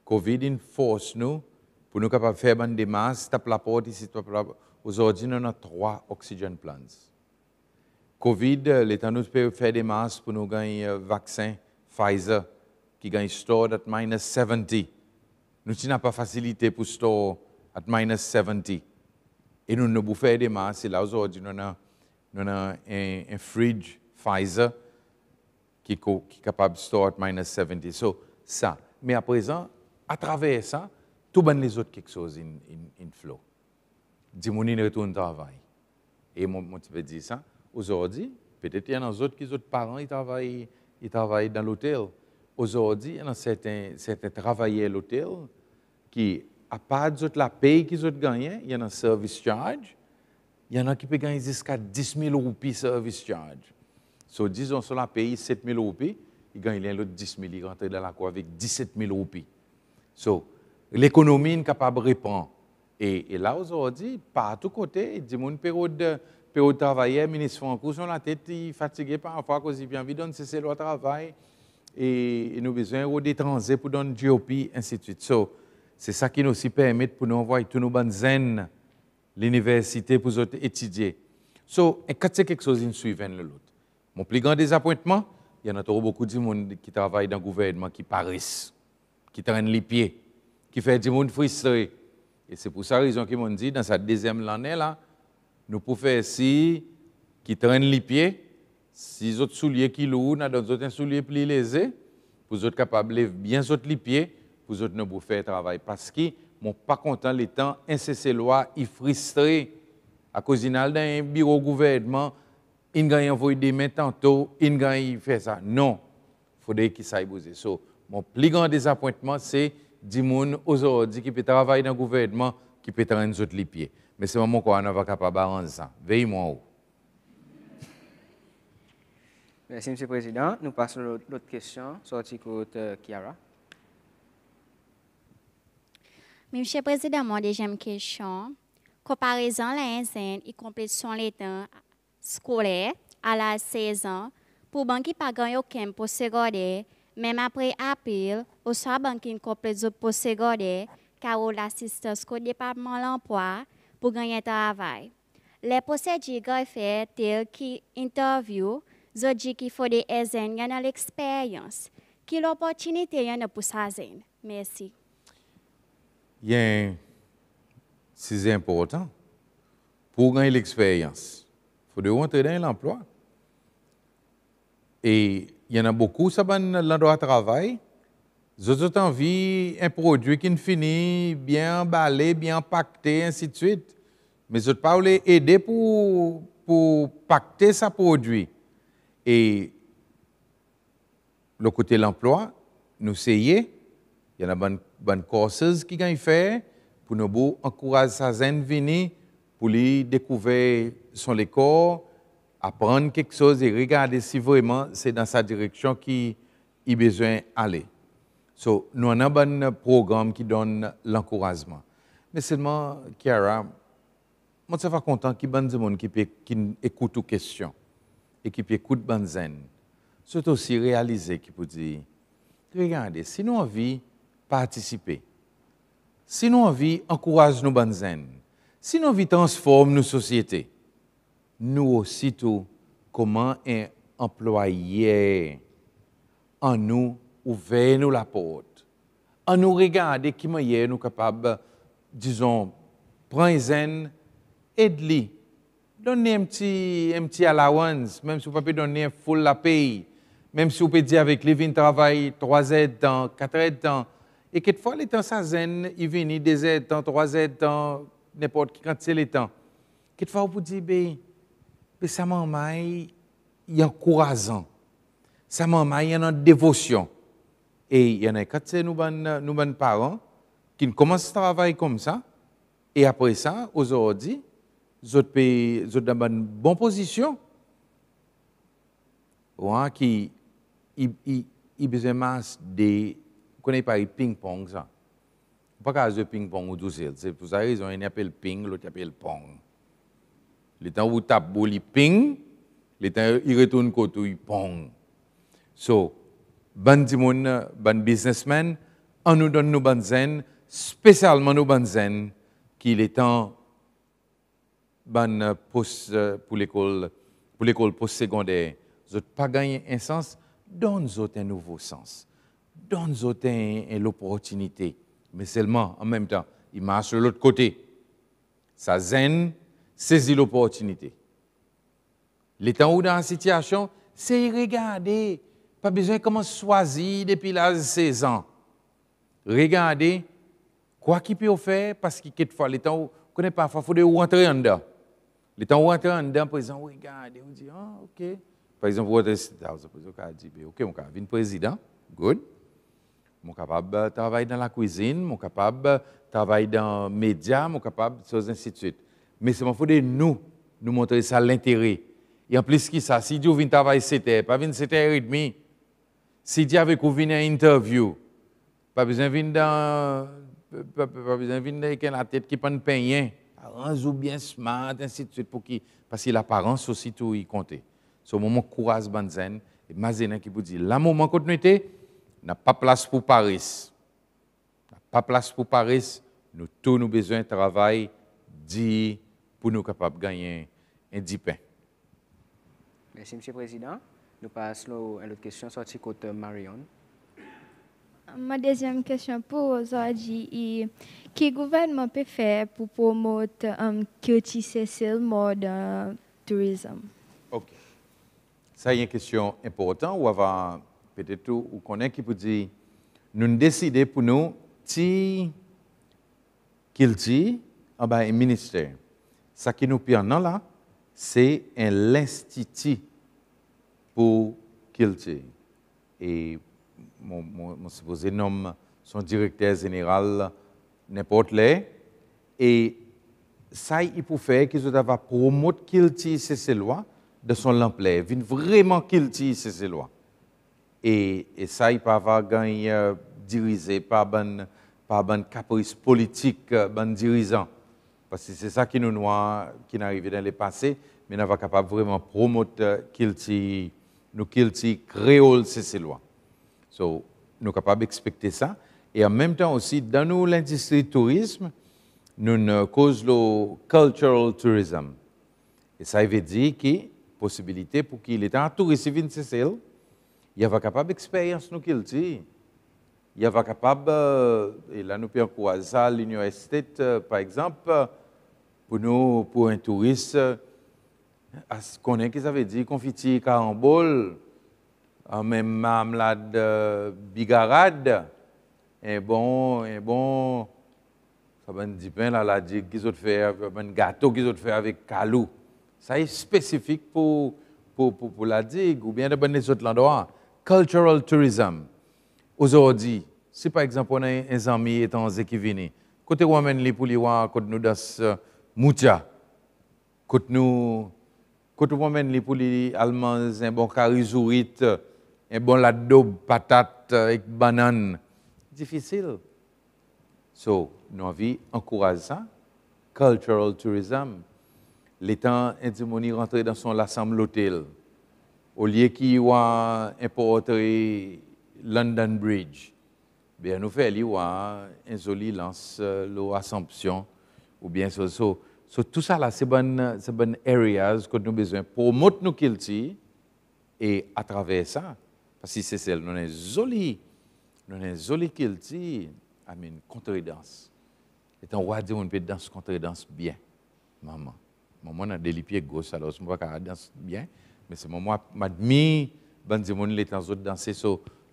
COVID force nous pour nous capables de faire des masses, taper la porte ici, aujourd'hui, nous avons 3 oxygen plants. COVID, l'État nous peut faire des masses pour nous gagner un vaccin Pfizer qui gagne store at -70. Nous n'avons pas facilité pour store at -70. Et nous avons fait des masses. Et là, aujourd'hui, nous avons un fridge Pfizer qui est capable de store at -70. So, ça. Mais à présent, à travers ça, tout les autres quelque chose in flow. Dimouni retourne au travail. Et moi, tu peux dire ça. Aujourd'hui, peut-être il y en a d'autres qui, autres parents, ils travaillent dans l'hôtel. Aujourd'hui, il y en a certains travailleurs à l'hôtel qui, à part de la paye qu'ils ont gagné, il y en a un service charge. Il y en a qui peuvent gagner jusqu'à 10 000 roupies service charge. So, disons, sur la paye 7 000 roupies, ils gagnent l'autre 10 000, ils rentrent dans la cour avec 17 000 roupies. So, l'économie est capable de répondre. Et là, aujourd'hui, partout côté, il y a une période de travail, le ministre Franco, sur la tête, il est fatigué parfois, parce qu'il vient de donner ses lois de travail. et nous avons besoin de transit pour donner GOP, ainsi de suite. So, c'est ça qui nous aussi permet pour nous envoyer tous nos bonnes zen l'université pour étudier. So, et quand c'est quelque chose, ils suivent l'autre. Mon plus grand désappointement, il y en a trop beaucoup de monde qui travaillent dans le gouvernement qui paraissent, qui traînent les pieds, qui fait du monde frustré. Et c'est pour ça raison qu'ils m'ont dit, dans cette deuxième année là, nous pouvons faire ci, qui traînent les pieds, si les autres souliers qui lourds, dans d'autres souliers plus lésés, pour les autres capables de bien sauter les pieds, pour les autres nous pouvons faire travail. Parce que je ne suis pas content les temps, incessé loi, il frustré. À cause d'un dans un bureau gouvernement, il gagne envoyer des mains tantôt, il gagne faire ça. Non, il faudrait qu'il s'aille bouger. So, mon plus grand désappointement, c'est du monde aujourd'hui qui peut travailler dans le gouvernement, qui peut traîner les autres les pieds. Mais c'est moment qu'on n'est pas capable d'arranger ça. Veille-moi. Merci, M. le Président. Nous passons à l'autre question. Sortie côté Kiara. Monsieur le Président, mon deuxième question. Comparaison l'année, y complétion les temps scolaire à la 16 ans pour banque qui pas gagné aucun poste secondaire, même après appel, au soit banque qui complète poste secondaire, car l'assistance au département de l'emploi pour gagner travail. Les procédures fait telles qui interview, je dis qu'il faut des enseignants qui ont l'expérience, qui l'opportunité pour ça. Merci. C'est important. Pour gagner l'expérience, il faut rentrer dans l'emploi. Et il y en a beaucoup, ça va dans l'endroit de travail. Ils ont envie un produit qui finit bien emballé, bien pacté, ainsi de suite. Mais ils n'ont pas aider pour pacter ce produit. Et le côté de l'emploi, nous essayons. Il y en a bonnes courses qui gagnent faire pour nous encourager sa zen venir pour lui découvrir son école, apprendre quelque chose et regarder si vraiment c'est dans sa direction qu'il a besoin d'aller. So, nous avons un programme qui donne l'encouragement. Mais seulement, Kiara, moi, je suis content qu'il y ait des gens qui écoutent aux questions et qui écoutent les zen. C'est aussi réaliser qui peut dire, regardez, si nous avons participer, si nous avons encouragé nos bonnes zen, si nous avons transformé nos sociétés, nous aussi tout, comment un employé en nous ouvert nous la porte, en nous regarder qui manière nous capables, disons, prendre zen, aide-lui, donner un petit allowance, même si vous ne pouvez pas donner un full la paye, même si vous pouvez dire avec lui, il travaille 3 heures de temps, 4 heures de temps, et quelquefois, les temps, ça zen, il vient 2 heures de temps, 3 heures de temps, n'importe qui, quand c'est les temps. Quelquefois, vous dites, ça m'a il y a encourageant. Ça m'a il y a une dévotion. Et il y en a quand c'est nous, parents, qui commencent à travailler comme ça, et après ça, aujourd'hui, ils sont dans une bonne position. Ouais, qui, il besoin de vous connaissez pas le ping-pong, ça. Pas qu'à jouer ping-pong ou tout ça. C'est pour ça qu'ils ont un appel ping, l'autre appelle pong. Le temps où vous tapez le ping, le temps il retourne côté il pong. So, ban businessmen, on nous donne nos bonnes zen, spécialement nos bonnes zen, qui est temps ban post pour l'école post-secondaire. Vous n'avez pas gagné un sens, donne-nous un nouveau sens. Donne-nous l'opportunité. Mais seulement, en même temps, il marche de l'autre côté. Ça zen, saisit l'opportunité. Les temps où dans la situation, c'est regarder. Pas besoin de commencer à choisir depuis l'âge de 16 ans. Regardez quoi qu'il peut faire, parce que quelquefois, les temps où on ne connaît pas, il faut rentrer en dedans. Les temps où rentrer en dedans, par exemple, regardez, on dit, ah, ok. Par exemple, vous dit, ok, mon cas, vin président, good. Je suis capable de travailler dans la cuisine, je suis capable de travailler dans les médias, je suis capable de choses ainsi de suite. Mais c'est il faut nous montrer ça l'intérêt. Et en plus, ça, si Dieu vient travailler 7 heures, pas 7h30, si Dieu avec vous vient à une interview, pas besoin de venir dans la tête qui prend pain, arrange bien smart, ainsi de suite, parce que l'apparence aussi tout y compte. C'est au moment courage banzen, et Et Mazéna qui vous dit, là, moment qu'on était, n'a pas place pour Paris. N'a pas place pour Paris. Nous tous nous besoin de travail dit pour nous capables de gagner un 10 pain. Merci, M. le Président. Nous passons à l'autre question, sortie côté Marion. Ma deuxième question pour aujourd'hui est quel gouvernement peut faire pour promouvoir culture Cécile mode tourisme? OK. Ça, c'est une question importante. Ou avant, peut-être, vous connaissez qui peut dire, nous décidons pour nous, si culture, en bas, un ministère. Ça qui nous permet là, c'est un institut pour culture. Et mon supposé nomme son directeur général n'importe là. Et ça, il peut faire qu'ils doivent promouvoir culture Cécillois de son ampleur, vraiment culture Cécillois. Et ça, il peut avoir gagné dirigé par un caprice politique, ban dirigeant. Parce que c'est ça qui nous noie, qui est arrivé dans le passé, mais nous sommes capables vraiment de promouvoir nos culture créole Cécillois. So, nous sommes capables d'expecter ça. Et en même temps aussi, dans l'industrie du tourisme, nous causons le cultural tourism. Et ça veut dire que possibilité pour qu'il ait un touriste qui vient de Cécile, il va capable d'expérience nos culture. Il va capable, et là nous pouvons encourager ça à l'université, par exemple, pour un touriste, à ce qu'on est, ça veut dire confiture carambole, même marmelade bigarade, un bon, ça va dire pain là, la digue qu'ils ont fait, un gâteau qu'ils ont fait avec calou. Ça est spécifique pour la digue ou bien de les autres endroits. Cultural tourism. Aujourd'hui, si par exemple on a un ami étranger qui vient, côté où amène les pour les voir, côté nous dans Moutia, côté où amène les pour les Allemands, un bon carizourit, un bon ladobe, patate avec banane, difficile. So, nous avons encouragé ça, cultural tourism. L'état indimoni rentré dans son l'assemblée l'hôtel. Au lieu qu'il y ait importé London Bridge, bien nous faisons un joli lance l'Assomption ou bien tout ça là c'est bonnes areas que nous avons besoin pour promouvoir nos cultures et à travers ça parce que c'est celle nous avons joli culture une contre-danse. Et on va dire on peut danser contre-danse bien maman a des pieds gauche alors je ne peux pas danser bien mais c'est moi m'admire ben dire mon les temps autres danser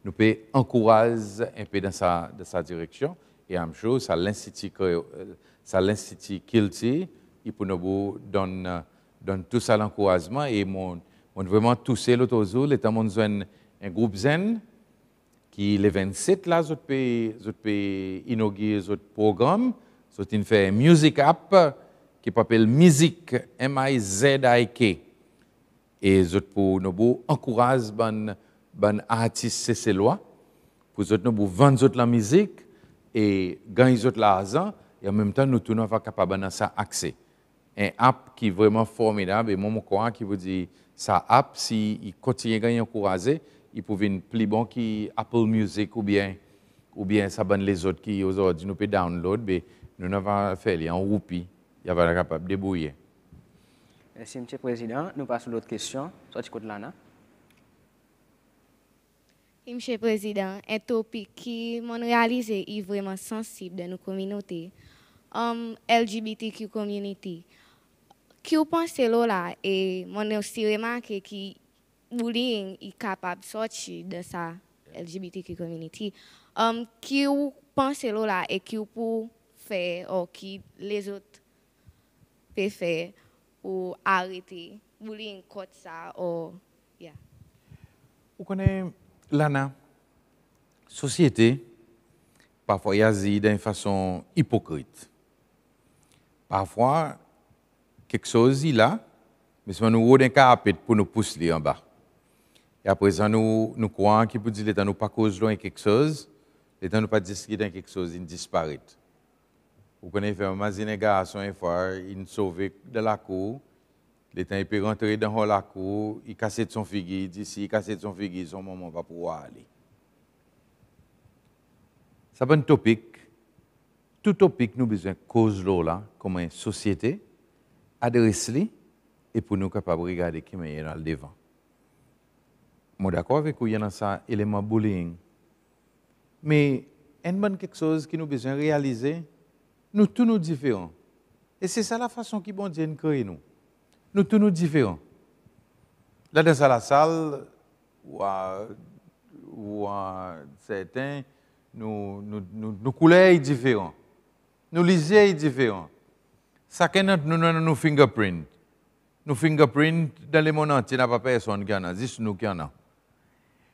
nous pouvons encourager un peu dans sa direction et en même chose ça l'institut culture il peut nous donner tout ça l'encouragement et mon vraiment touché l'autre jour les temps mon un groupe zen qui les 27 là je peux inaugurer ce programme c'est une fait music app qui s'appelle Music MIZIK et je pour nous encourager ban artistes cécillois pour nous vendre la musique et gagner l'argent et en même temps nous tous nous sommes capables de ça accès un app qui est vraiment formidable et mon courant qui vous dit ça app si il continue à gagner encourager il peut venir plus bon qui Apple Music ou bien ça ban les autres qui aujourd'hui nous peut download mais nous avons fait en roupie il va être capable de débrouiller. Merci M. le Président. Nous passons à l'autre question. Sorti côté Lana. Monsieur le Président, un topic qui m'a réalisé est vraiment sensible dans nos communautés, LGBTQ community. Qui vous pensez là et mon aussi remarqué que bullying est capable de sortir de sa LGBTQ community. Qui vous pensez là et qui vous peut faire ou qui les autres peuvent faire ou arrêter bullying contre ça ou yeah. Vous connaissez Lana, société, parfois il y a d'une façon hypocrite. Parfois, quelque chose est là, mais si nous avons un carapet pour nous pousser en bas. Et après ça, nous croyons qu'il peut dire que nous pas cause loin quelque chose, l'État nous pas discuter quelque chose, il disparaît. Vous connaissez, imaginer un garçon, une fois, il sauvé de la cour, L'état il peut rentrer dans la cour, il casse son figuier, il dit si il casse son figuier, son maman va pouvoir aller. Ça va un topic. Tout topic nous besoin cause là comme une société adresser et pour nous capables de regarder qui est dans le devant. Je suis d'accord avec vous, il y a ça élément bullying. Mais il y a quelque chose qui nous besoin réaliser, nous tous nous différents. Et c'est ça la façon qui bon Dieu crée nous. Nous tous nous différents. Là dans la salle ou certains nous couleurs différents. Nous lisons différents. Chacun d'entre nous a nos fingerprints. Nos fingerprints dans le monde entier, il n'y a pas personne qui en a, juste nous qui en a.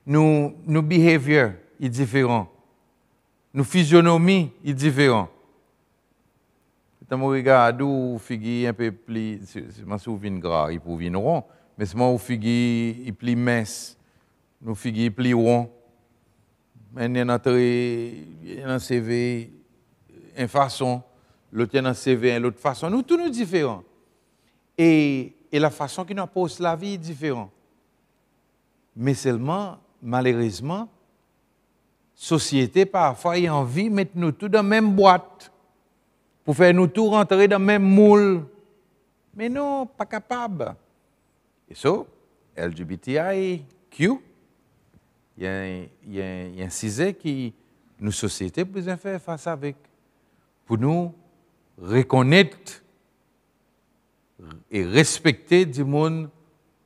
Nos behavior est différent. Nos physionomie est différent. Quand je regarde où figure un peu plus, je souviens gras, il peut venir rond, mais si je figure il plus mince, nous figure plus rond. Maintenant, il y a un CV, une façon, l'autre y a un CV, une autre façon. Nous tous nous différents. Et la façon que nous posons la vie est différente. Mais seulement, malheureusement, la société parfois a envie de mettre nous tous dans la même boîte pour faire nous tous rentrer dans le même moule. Mais non, pas capable. Et ça, LGBTIQ, il y a un sujet qui nous, société, besoin faire face avec. Pour nous reconnaître et respecter du monde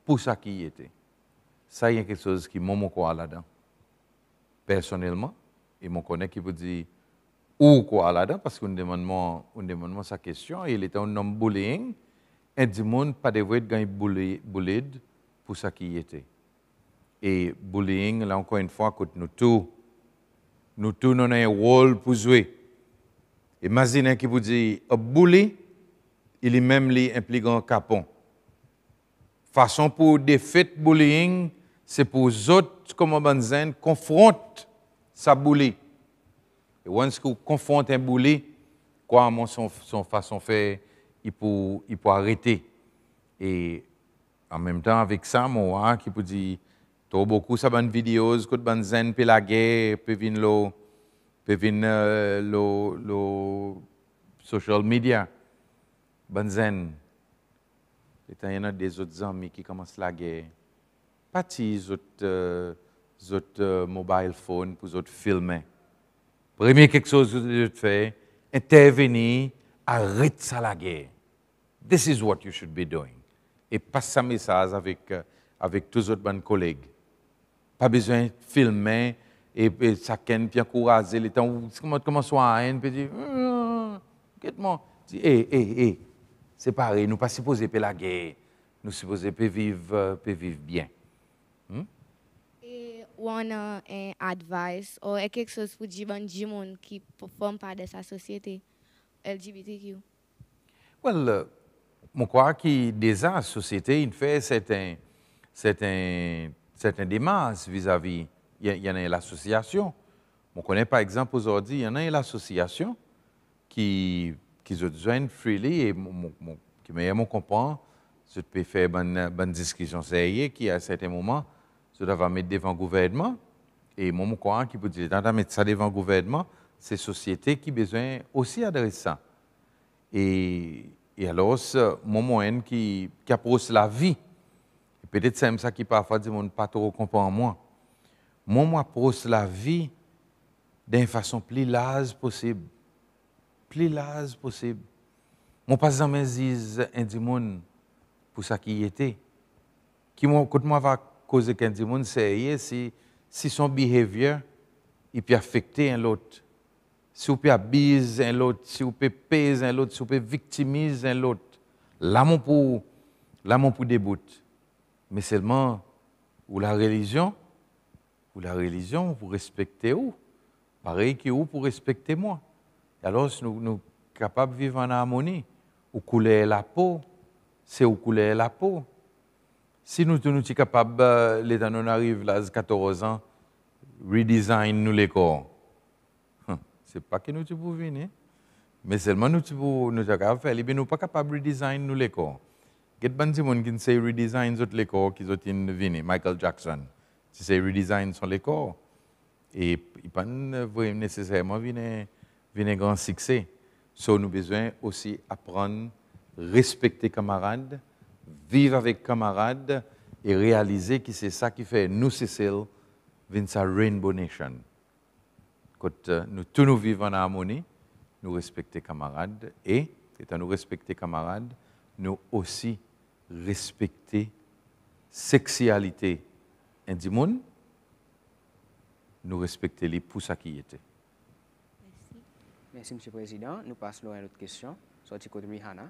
pour ça qui était. Ça, il y a quelque chose qui m'a croit là-dedans. Personnellement, et je connais qui peut dire où quoi là-dedans, parce qu'on demande sa question, il était un homme bullying, et du monde pas de vrai gagner bullied pour ça qui était. Et bullying, là encore une fois, que nous tous avons un rôle pour jouer. Imaginez qui vous dit, un bully, il est même impliqué en capon. Façon pour défaire bullying, c'est pour les autres, comme un banzen, confrontent sa bully. Et once que vous confrontez un bully, quoi, son façon de faire, il peut arrêter. Et en même temps, avec ça, moi, qui peut dire, trop beaucoup, ça bonne vidéos, que banzen, puis la guerre, puis venir le social media, banzen. Et il y en a des autres amis qui commencent la guerre. Pas les autres mobile phones pour les autres filmer. Premier quelque chose que tu fais, intervenir, arrête ça la guerre. This is what you should be doing. Et passe ce message avec tous les autres collègues. Pas besoin de filmer et chacun puis encourager les temps comment soit un puis dire moi hey c'est pareil, nous pas supposés payer la guerre, nous supposés vivre bien. Et on a un advice ou quelque chose pour dire aux gens qui ne forment pas de sa société LGBTQ. Well, je crois que déjà la société il fait certaines démarches vis-à-vis. Il y en a l'association. On connaît par exemple aujourd'hui, il y en a l'association qui se joignent freely et qui me comprend, je peux faire une discussion sérieuse qui à certains moments, je dois mettre devant le gouvernement et moi je crois qu'il peut dire dans mettre ça devant le gouvernement, c'est la société qui a besoin aussi d'adresser ça. Et alors, mon moyen qui approche la vie, peut-être c'est ça qui parfois dit mon pas trop comprend moi. Moi approche la vie d'une façon plus large possible. Plus large possible. Mon pas jamais dire un monde pour ça qui était. Quand moi va causer qu'un monde sérieux si son behavior il peut affecter un autre. Si vous pouvez abuser un autre, si vous pouvez peser un autre, si vous pouvez victimiser un autre. Là mon pour déboute. Mais seulement ou la religion, vous respectez où? Pareil que vous pour respecter moi. Alors, nous sommes capables de vivre en harmonie. Ou couler la peau, c'est où couler la peau. Si nous sommes capables, les temps nous arrivent à 14 ans, redesign nous les corps. C'est pas que nous pouvons venir, mais seulement nous sommes capables de faire. Nous ne sommes pas capables de redesign nous les corps. Il y a des gens qui se redesign les corps qui sont venus. Michael Jackson, qui se redesign son corps. Et il pas nécessairement venir un grand succès. So, nous avons besoin aussi apprendre, respecter camarades, vivre avec camarades et réaliser que c'est ça qui fait nous, Cécile, sa Rainbow Nation. Quand nous tous nous vivons en harmonie, nous respectons camarades et, étant nous respecter camarades, nous aussi respecter sexualité individuelle, nous respecter les pour ça qui était. Merci, M. le Président. Nous passons à une autre question. Sorti côté Rihanna.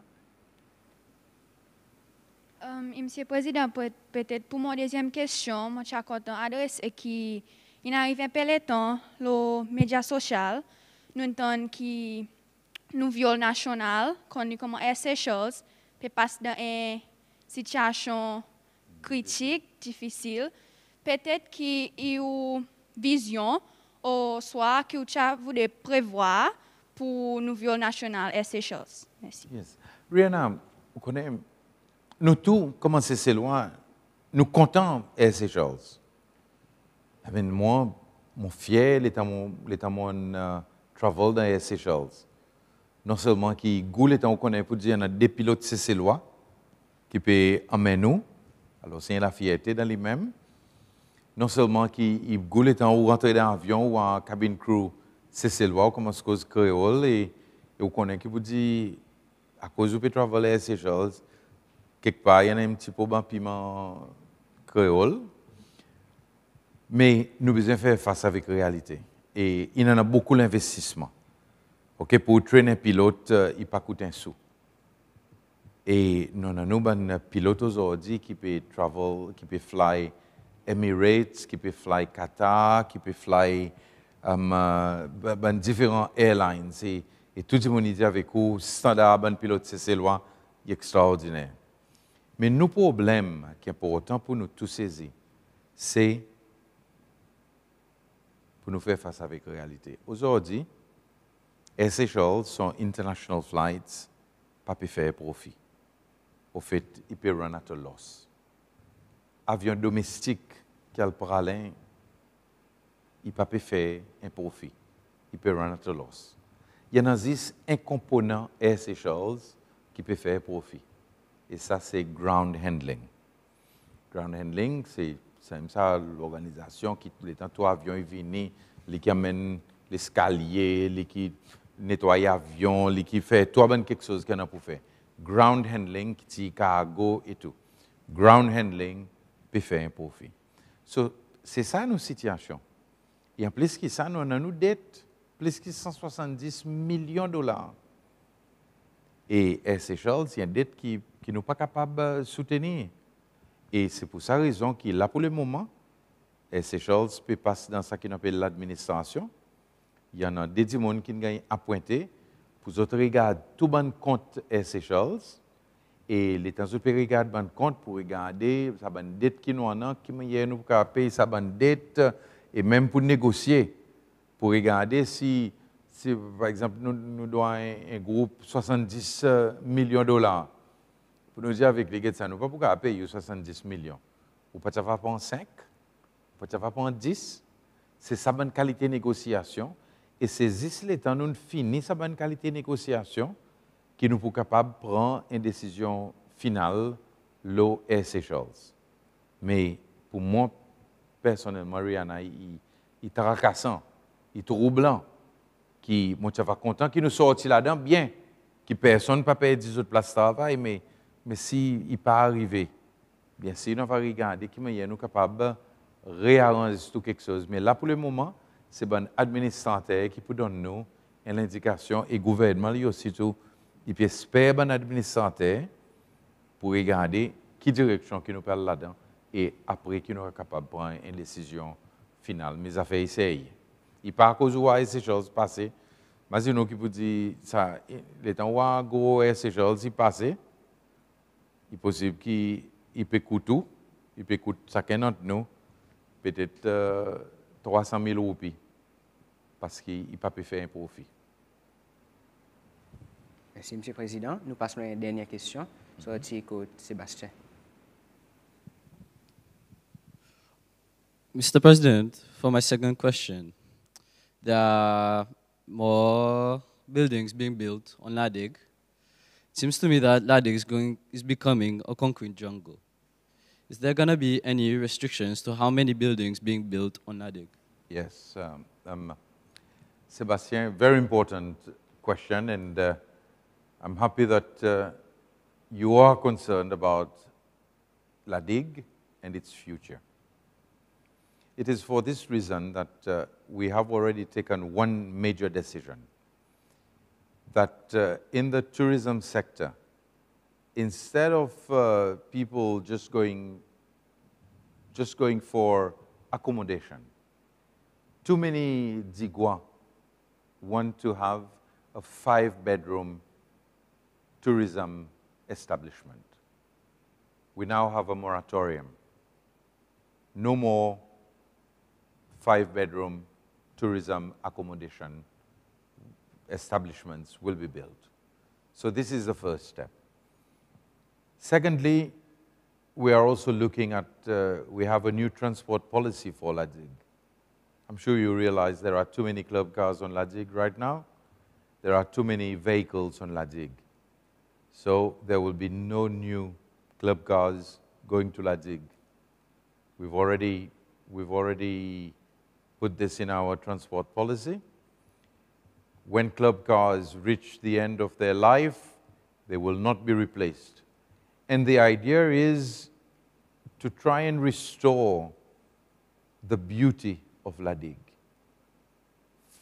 Monsieur le Président, peut-être pour mon deuxième question, je suis content d'adresser qui il arrive un peu de temps, les médias sociaux, nous entendons qui nous viol national, connu comme ces choses, peut passer dans une situation critique, difficile. Peut-être qu'il y a une vision, ou soit que vous voulez prévoir pour nous viol national et ces choses. Merci. Yes. Rihanna, vous connaissez, nous tous, comment c'est loin, nous comptons ces choses. Moi, mon fier, l'état mon travel dans les Seychelles. Non seulement qui goûte l'état on connaît pour dire qu'il y a des pilotes seychellois qui peuvent emmener nous, alors c'est la fierté dans lui-même. Non seulement qui goûte l'état on rentre dans l'avion ou en cabine crew seychellois, ou comment se cause créole, et on connaît qui vous dit à cause de travel les Seychelles, quelque part il y a un petit peu de piment créole. Mais nous devons faire face avec la réalité. Et il y en a beaucoup d'investissement. Okay, pour traîner un pilote, il ne coûte pas un sou. Et nous avons un pilote aujourd'hui qui peut travel, qui peut fly Emirates, qui peut fly Qatar, qui peut fly différents airlines. Et tout le monde dit avec vous, standard, un pilote, c'est loin, est extraordinaire. Mais nos problèmes qui est important pour nous tous saisir, c'est pour nous faire face avec la réalité. Aujourd'hui, les Seychelles sont international flights, pas pour faire profit. Au fait, ils peuvent run at a loss. Avion domestique qui a le pralin, il pas faire un profit. Il peut run at a loss. Il y en a un component Air Seychelles qui peut faire profit. Et ça, c'est ground handling. Ground handling, c'est ça l'organisation qui, tous les temps, tout avion est venu, qui amène l'escalier, qui nettoie l'avion, qui fait tout quelque chose qu'on a pour faire. Ground handling, qui tire cargo et tout. Ground handling peut faire un profit. So, c'est ça nos situations. Et en plus que ça, nous avons nos dettes, plus que 170 millions de dollars. Et Air Seychelles, il y a une dette qui n'est pas capable de soutenir. Et c'est pour ça raison qu'il là pour le moment, Air Seychelles peut passer dans ce qu'on appelle l'administration. Il y en a des gens qui ont appointé pour autres regarder tout bon compte Air Seychelles et les temps peut regarder bon compte pour regarder sa bonne dette qui nous en a qui nous peut payer sa bonne dette et même pour négocier pour regarder si par exemple nous devons un groupe 70 millions de dollars. Pour nous dire avec les gars, nous ne pouvons pas payer 70 millions. Ou pas ça va prendre 5, ou pas ça va prendre 10. C'est sa bonne qualité de négociation. Et c'est juste le temps nous finissons sa bonne qualité de négociation qui nous sommes capables de prendre une décision finale, l'eau Air Seychelles. Mais pour moi, personnellement, Rihanna, il est tracassant, il est troublant. Moi, je suis content qu'il nous sorte là-dedans bien, que personne ne peut payer 10 autres places de travail, mais s'il n'est pas arrivé, bien sûr, on va regarder comment nous sommes capables de réarranger tout quelque chose. Mais là, pour le moment, c'est bon administrateur qui peut donner nous une indication et le gouvernement lui aussi tout, il peut espérer bon administrateur pour regarder quelle direction qui nous parle là-dedans et après qui nous est capable de prendre une décision finale. Mais ça fait essayer. Il part à cause de ces choses passées. Imaginez qui peut dire ça, le temps où gros ces choses passées, il est possible qu'il peut coûter tout, il peut coûter chacun d'entre nous peut-être 300 000 roupies parce qu'il ne peut pas faire un profit. Merci, M. le Président. Nous passons à une dernière question. sorti côte Sébastien. Mr. President, for my second question, there are more buildings being built on Ladig. It seems to me that Ladig is becoming a concrete jungle. Is there going to be any restrictions to how many buildings being built on Ladig? Yes, Sébastien, very important question, and I'm happy that you are concerned about Ladig and its future. It is for this reason that we have already taken one major decision, that in the tourism sector, instead of people just going for accommodation, too many Zigua want to have a 5-bedroom tourism establishment. We now have a moratorium. No more 5-bedroom tourism accommodation establishments will be built. So this is the first step. Secondly, we are also looking at, we have a new transport policy for Ladig. I'm sure you realize there are too many club cars on Ladig right now. There are too many vehicles on Ladig. So there will be no new club cars going to Ladig. We've already put this in our transport policy. When club cars reach the end of their life, they will not be replaced. And the idea is to try and restore the beauty of Ladig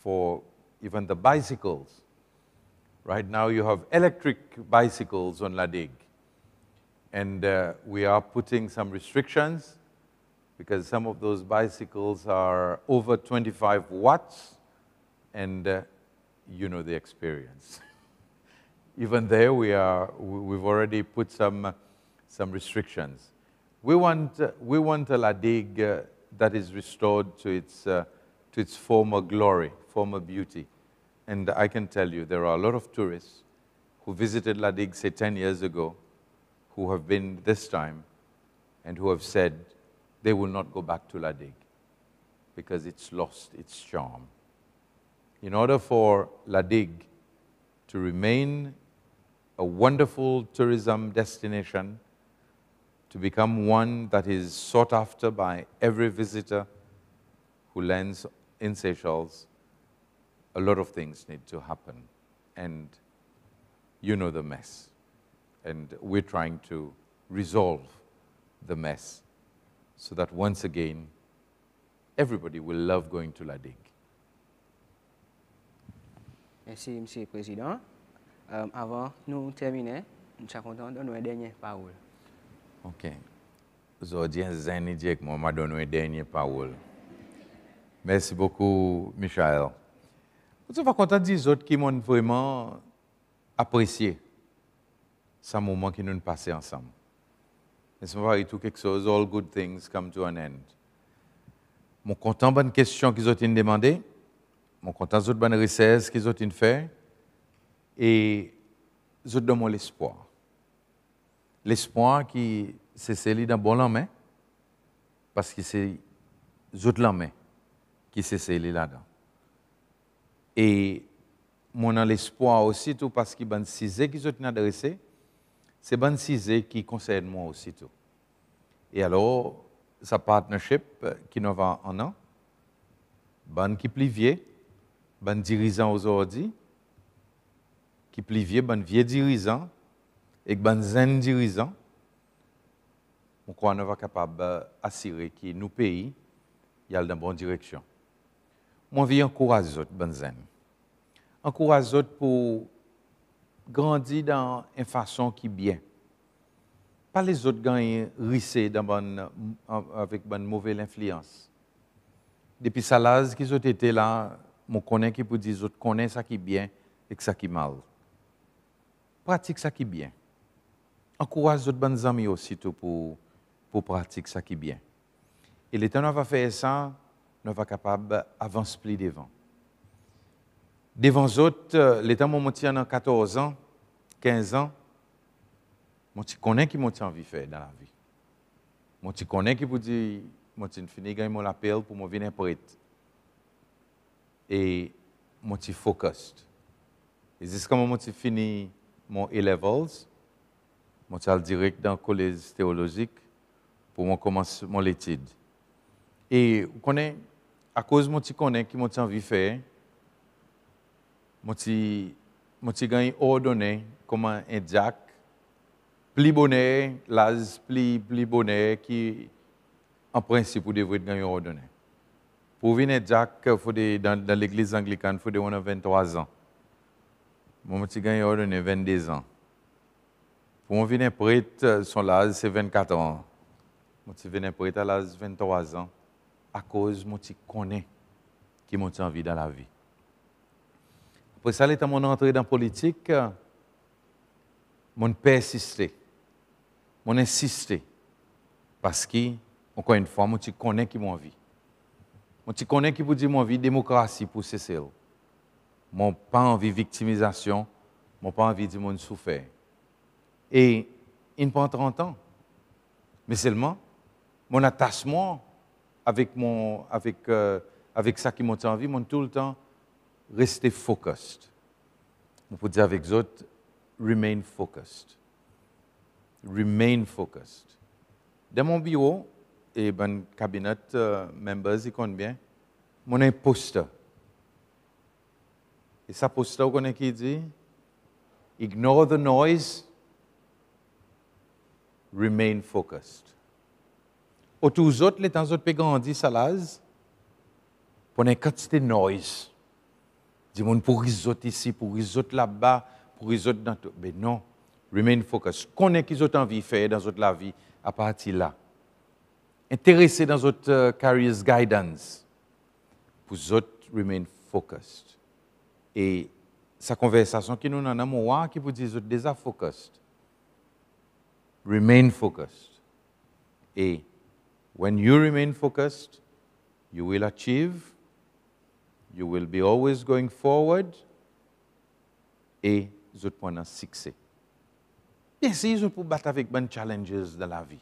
for even the bicycles. Right now you have electric bicycles on Ladig, and we are putting some restrictions because some of those bicycles are over 25 watts, and you know the experience. Even there, we've already put some restrictions. We want a Ladig that is restored to its former glory, former beauty. And I can tell you, there are a lot of tourists who visited Ladig, say 10 years ago, who have been this time, and who have said they will not go back to Ladig because it's lost its charm. In order for Ladig to remain a wonderful tourism destination, to become one that is sought after by every visitor who lands in Seychelles, a lot of things need to happen. And you know the mess. And we're trying to resolve the mess so that once again, everybody will love going to Ladig. Merci, Monsieur le Président. Avant nous terminer, nous sommes contents de donner une dernière parole. OK. Aujourd'hui, Zeni dit que moi donné une dernière parole. Merci beaucoup, Michael. Je suis content des autres qui m'ont vraiment apprécié ce moment que nous avons passé ensemble. C'est pas tout quelque chose, all good things come to an end. Je suis content de bonnes questions qu'ils ont demandées. Je suis content de bonnes recherches qu'ils ont fait. Et je donne l'espoir. L'espoir qui c'est celui dans bon main, parce que c'est autres la main qui c'est celui là-dedans. Et mon l'espoir aussi tout parce que ban sujet qui sont adressé, c'est ban sujet qui concerne moi aussi tout. Et alors sa partnership qui nous va en an, ban qui plivier, ban dirigeant aujourd'hui, qui plivier ban vieux dirigeant et ban jeune dirigeant, on croit qu'on va capable d'assurer que nos pays y a dans la bonne direction. Moi, je encourage les autres, ben zen. Encourage les autres pour grandir dans une façon qui est bien. Pas les autres gagner risser avec une mauvaise influence. Depuis ça, là, qu'ils ont été là, je connais qui pour dire les autres connaissent ça qui est bien et ça qui est mal. Pratique ça qui est bien. Encourage les autres bonnes amis aussi pour pratiquer ça qui est bien. Et le temps où on va faire ça, on va être capable d'avancer plus devant. Devant les autres, le temps où on tient 14 ans, 15 ans, Je connais qui m'a envie de faire dans la vie. Je connais qui peut dire, je finis gagner mon appel pour me venir prête. Et je suis focused. Et c'est comme je fini mon A-levels, je suis direct dans le collège théologique pour commencer mon étude. Et vous connaissez, à cause de je connais qui m'a envie de faire, je gagné ordonné comme un Jack, plus bonnet, l'âge plus bonnet qui, en principe, vous devez gagner ordonné. Pour venir Jack, dans l'église anglicane, il faut 23 ans. Moi, je gagné ordonné 22 ans. Pour venir prêtre, son âge, c'est 24 ans. Moi, je venais prêtre à l'âge de 23 ans, à cause de je connais qui m'a envie dans la vie. Après ça, quand mon entrée dans la politique, mon persisté, mon insisté, parce que, encore une fois, je connais qui m'a envie. Je connais qui peut dire mon vie démocratie pour cesser. Je n'ai pas envie de victimisation, je n'ai pas envie de monde souffert. Et il prend 30 ans. Mais seulement, mon attachement avec ça qui m'a envie, mon tout le temps rester focused. On peut dire avec les autres, remain focused. Remain focused. Dans mon bureau, et mon cabinet members, ils connaissent bien, mon un poster. Et ça poster, vous connaissez qui dit? Ignore the noise, remain focused. Autour des autres, les temps autres peuvent grandir ça l'âge, pour une quantité de noise. Dis-moi pour les autres ici, pour les autres là-bas, pour les autres dans tout. Mais non, remain focused. Connais qu'ils ont envie de faire dans la vie à partir de là. Intéressé dans votre career guidance. Pour les autres, remain focused. Et sa conversation qui nous en a moi qui vous dit déjà focused. Remain focused. Et when you remain focused, you will achieve, you will be always going forward, et vous êtes pour un succès. Bien sûr, vous pouvez battre avec des challenges dans la vie.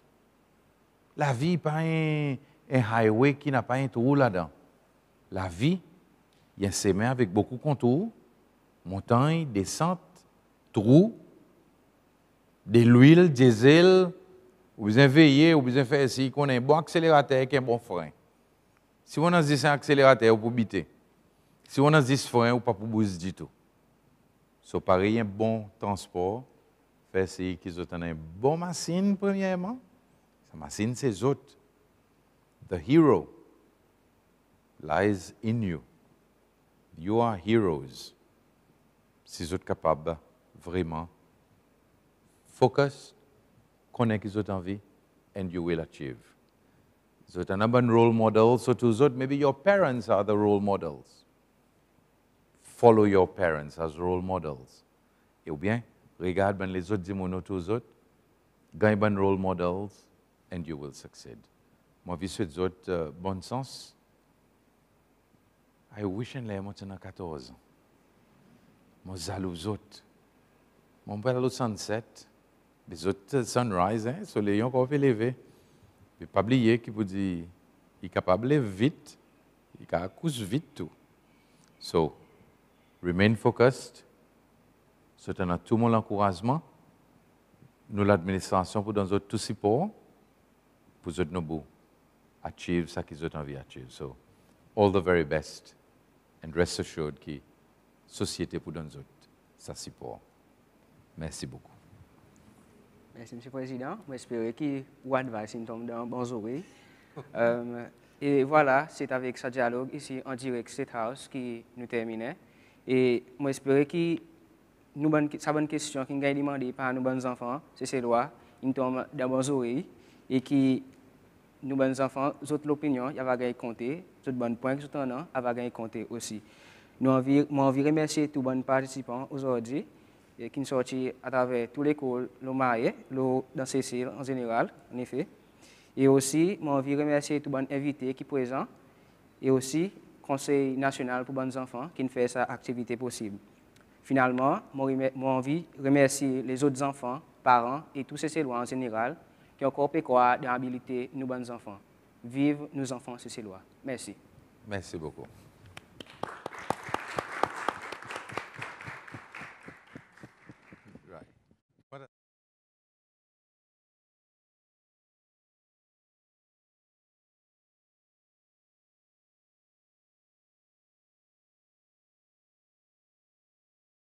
La vie n'est pas un highway qui n'a pas un trou là-dedans. La vie, il y a un chemin avec beaucoup de contours, montagnes, descentes, trous, de l'huile, diesel, vous avez veillé, vous avez fait ici, qu'on a un bon accélérateur et un bon frein. Si on a dit un accélérateur, vous pouvez biter. Si on a dit frein, vous ne pouvez pas bouger du tout. So, pareil, un bon transport, fait ici qu'ils ont une bonne machine, premièrement. Sa machine, c'est les autres. The hero lies in you. You are heroes. Si vous êtes capables, vraiment, focus, connaître qu'ils ont envie, and you will achieve. So, it's another role model. So, to those, maybe your parents are the role models. Follow your parents as role models. Et ou bien, regarde ben les autres, dis-moi autour des autres, gagne ben role models, and you will succeed. Moi, je suis des autres, bon sens. I wish en l'air, moi, tu as 14 ans. Moi, jaloux aux autres. Mon père, le sunset. Les autres sunrise, hein, soleil encore fait lever. Mais pas oublier qu'il vous dit, il est capable de lever vite, il est accouche vite tout. So, remain focused. C'est un tout mon encouragement. Nous l'administration pour dans notre tout support pour nous achieve ce qu'ils ont envie d'achieve. So, all the very best and rest assured que société pour dans notre ça support. Merci beaucoup. Merci, M. le Président. J'espère que vous advice tombe dans bonnes oreilles. Et voilà, c'est avec ce dialogue ici en direct State House que nous terminons. Et j'espère que sa bonne question qui est demandée par nos bons enfants, c'est ces lois, ils tombent dans bonnes oreilles et que nos bons enfants, d'autres l'opinion, il va gagner compter, d'autres bons points que nous avons, il va gagner compter aussi. Nous envie remercier tous les bons participants aujourd'hui. Qui sont sortis à travers toute l'école, le Marais, dans Cécile en général, en effet. Et aussi, je veux remercier tous les invités qui sont présents, et aussi le Conseil national pour les enfants qui fait cette activité possible. Finalement, je veux remercier les autres enfants, parents et tous ces lois en général qui ont encore quoi dans l'habilité nous bonnes enfants. Vive nos enfants, c'est ces lois. Merci. Merci beaucoup.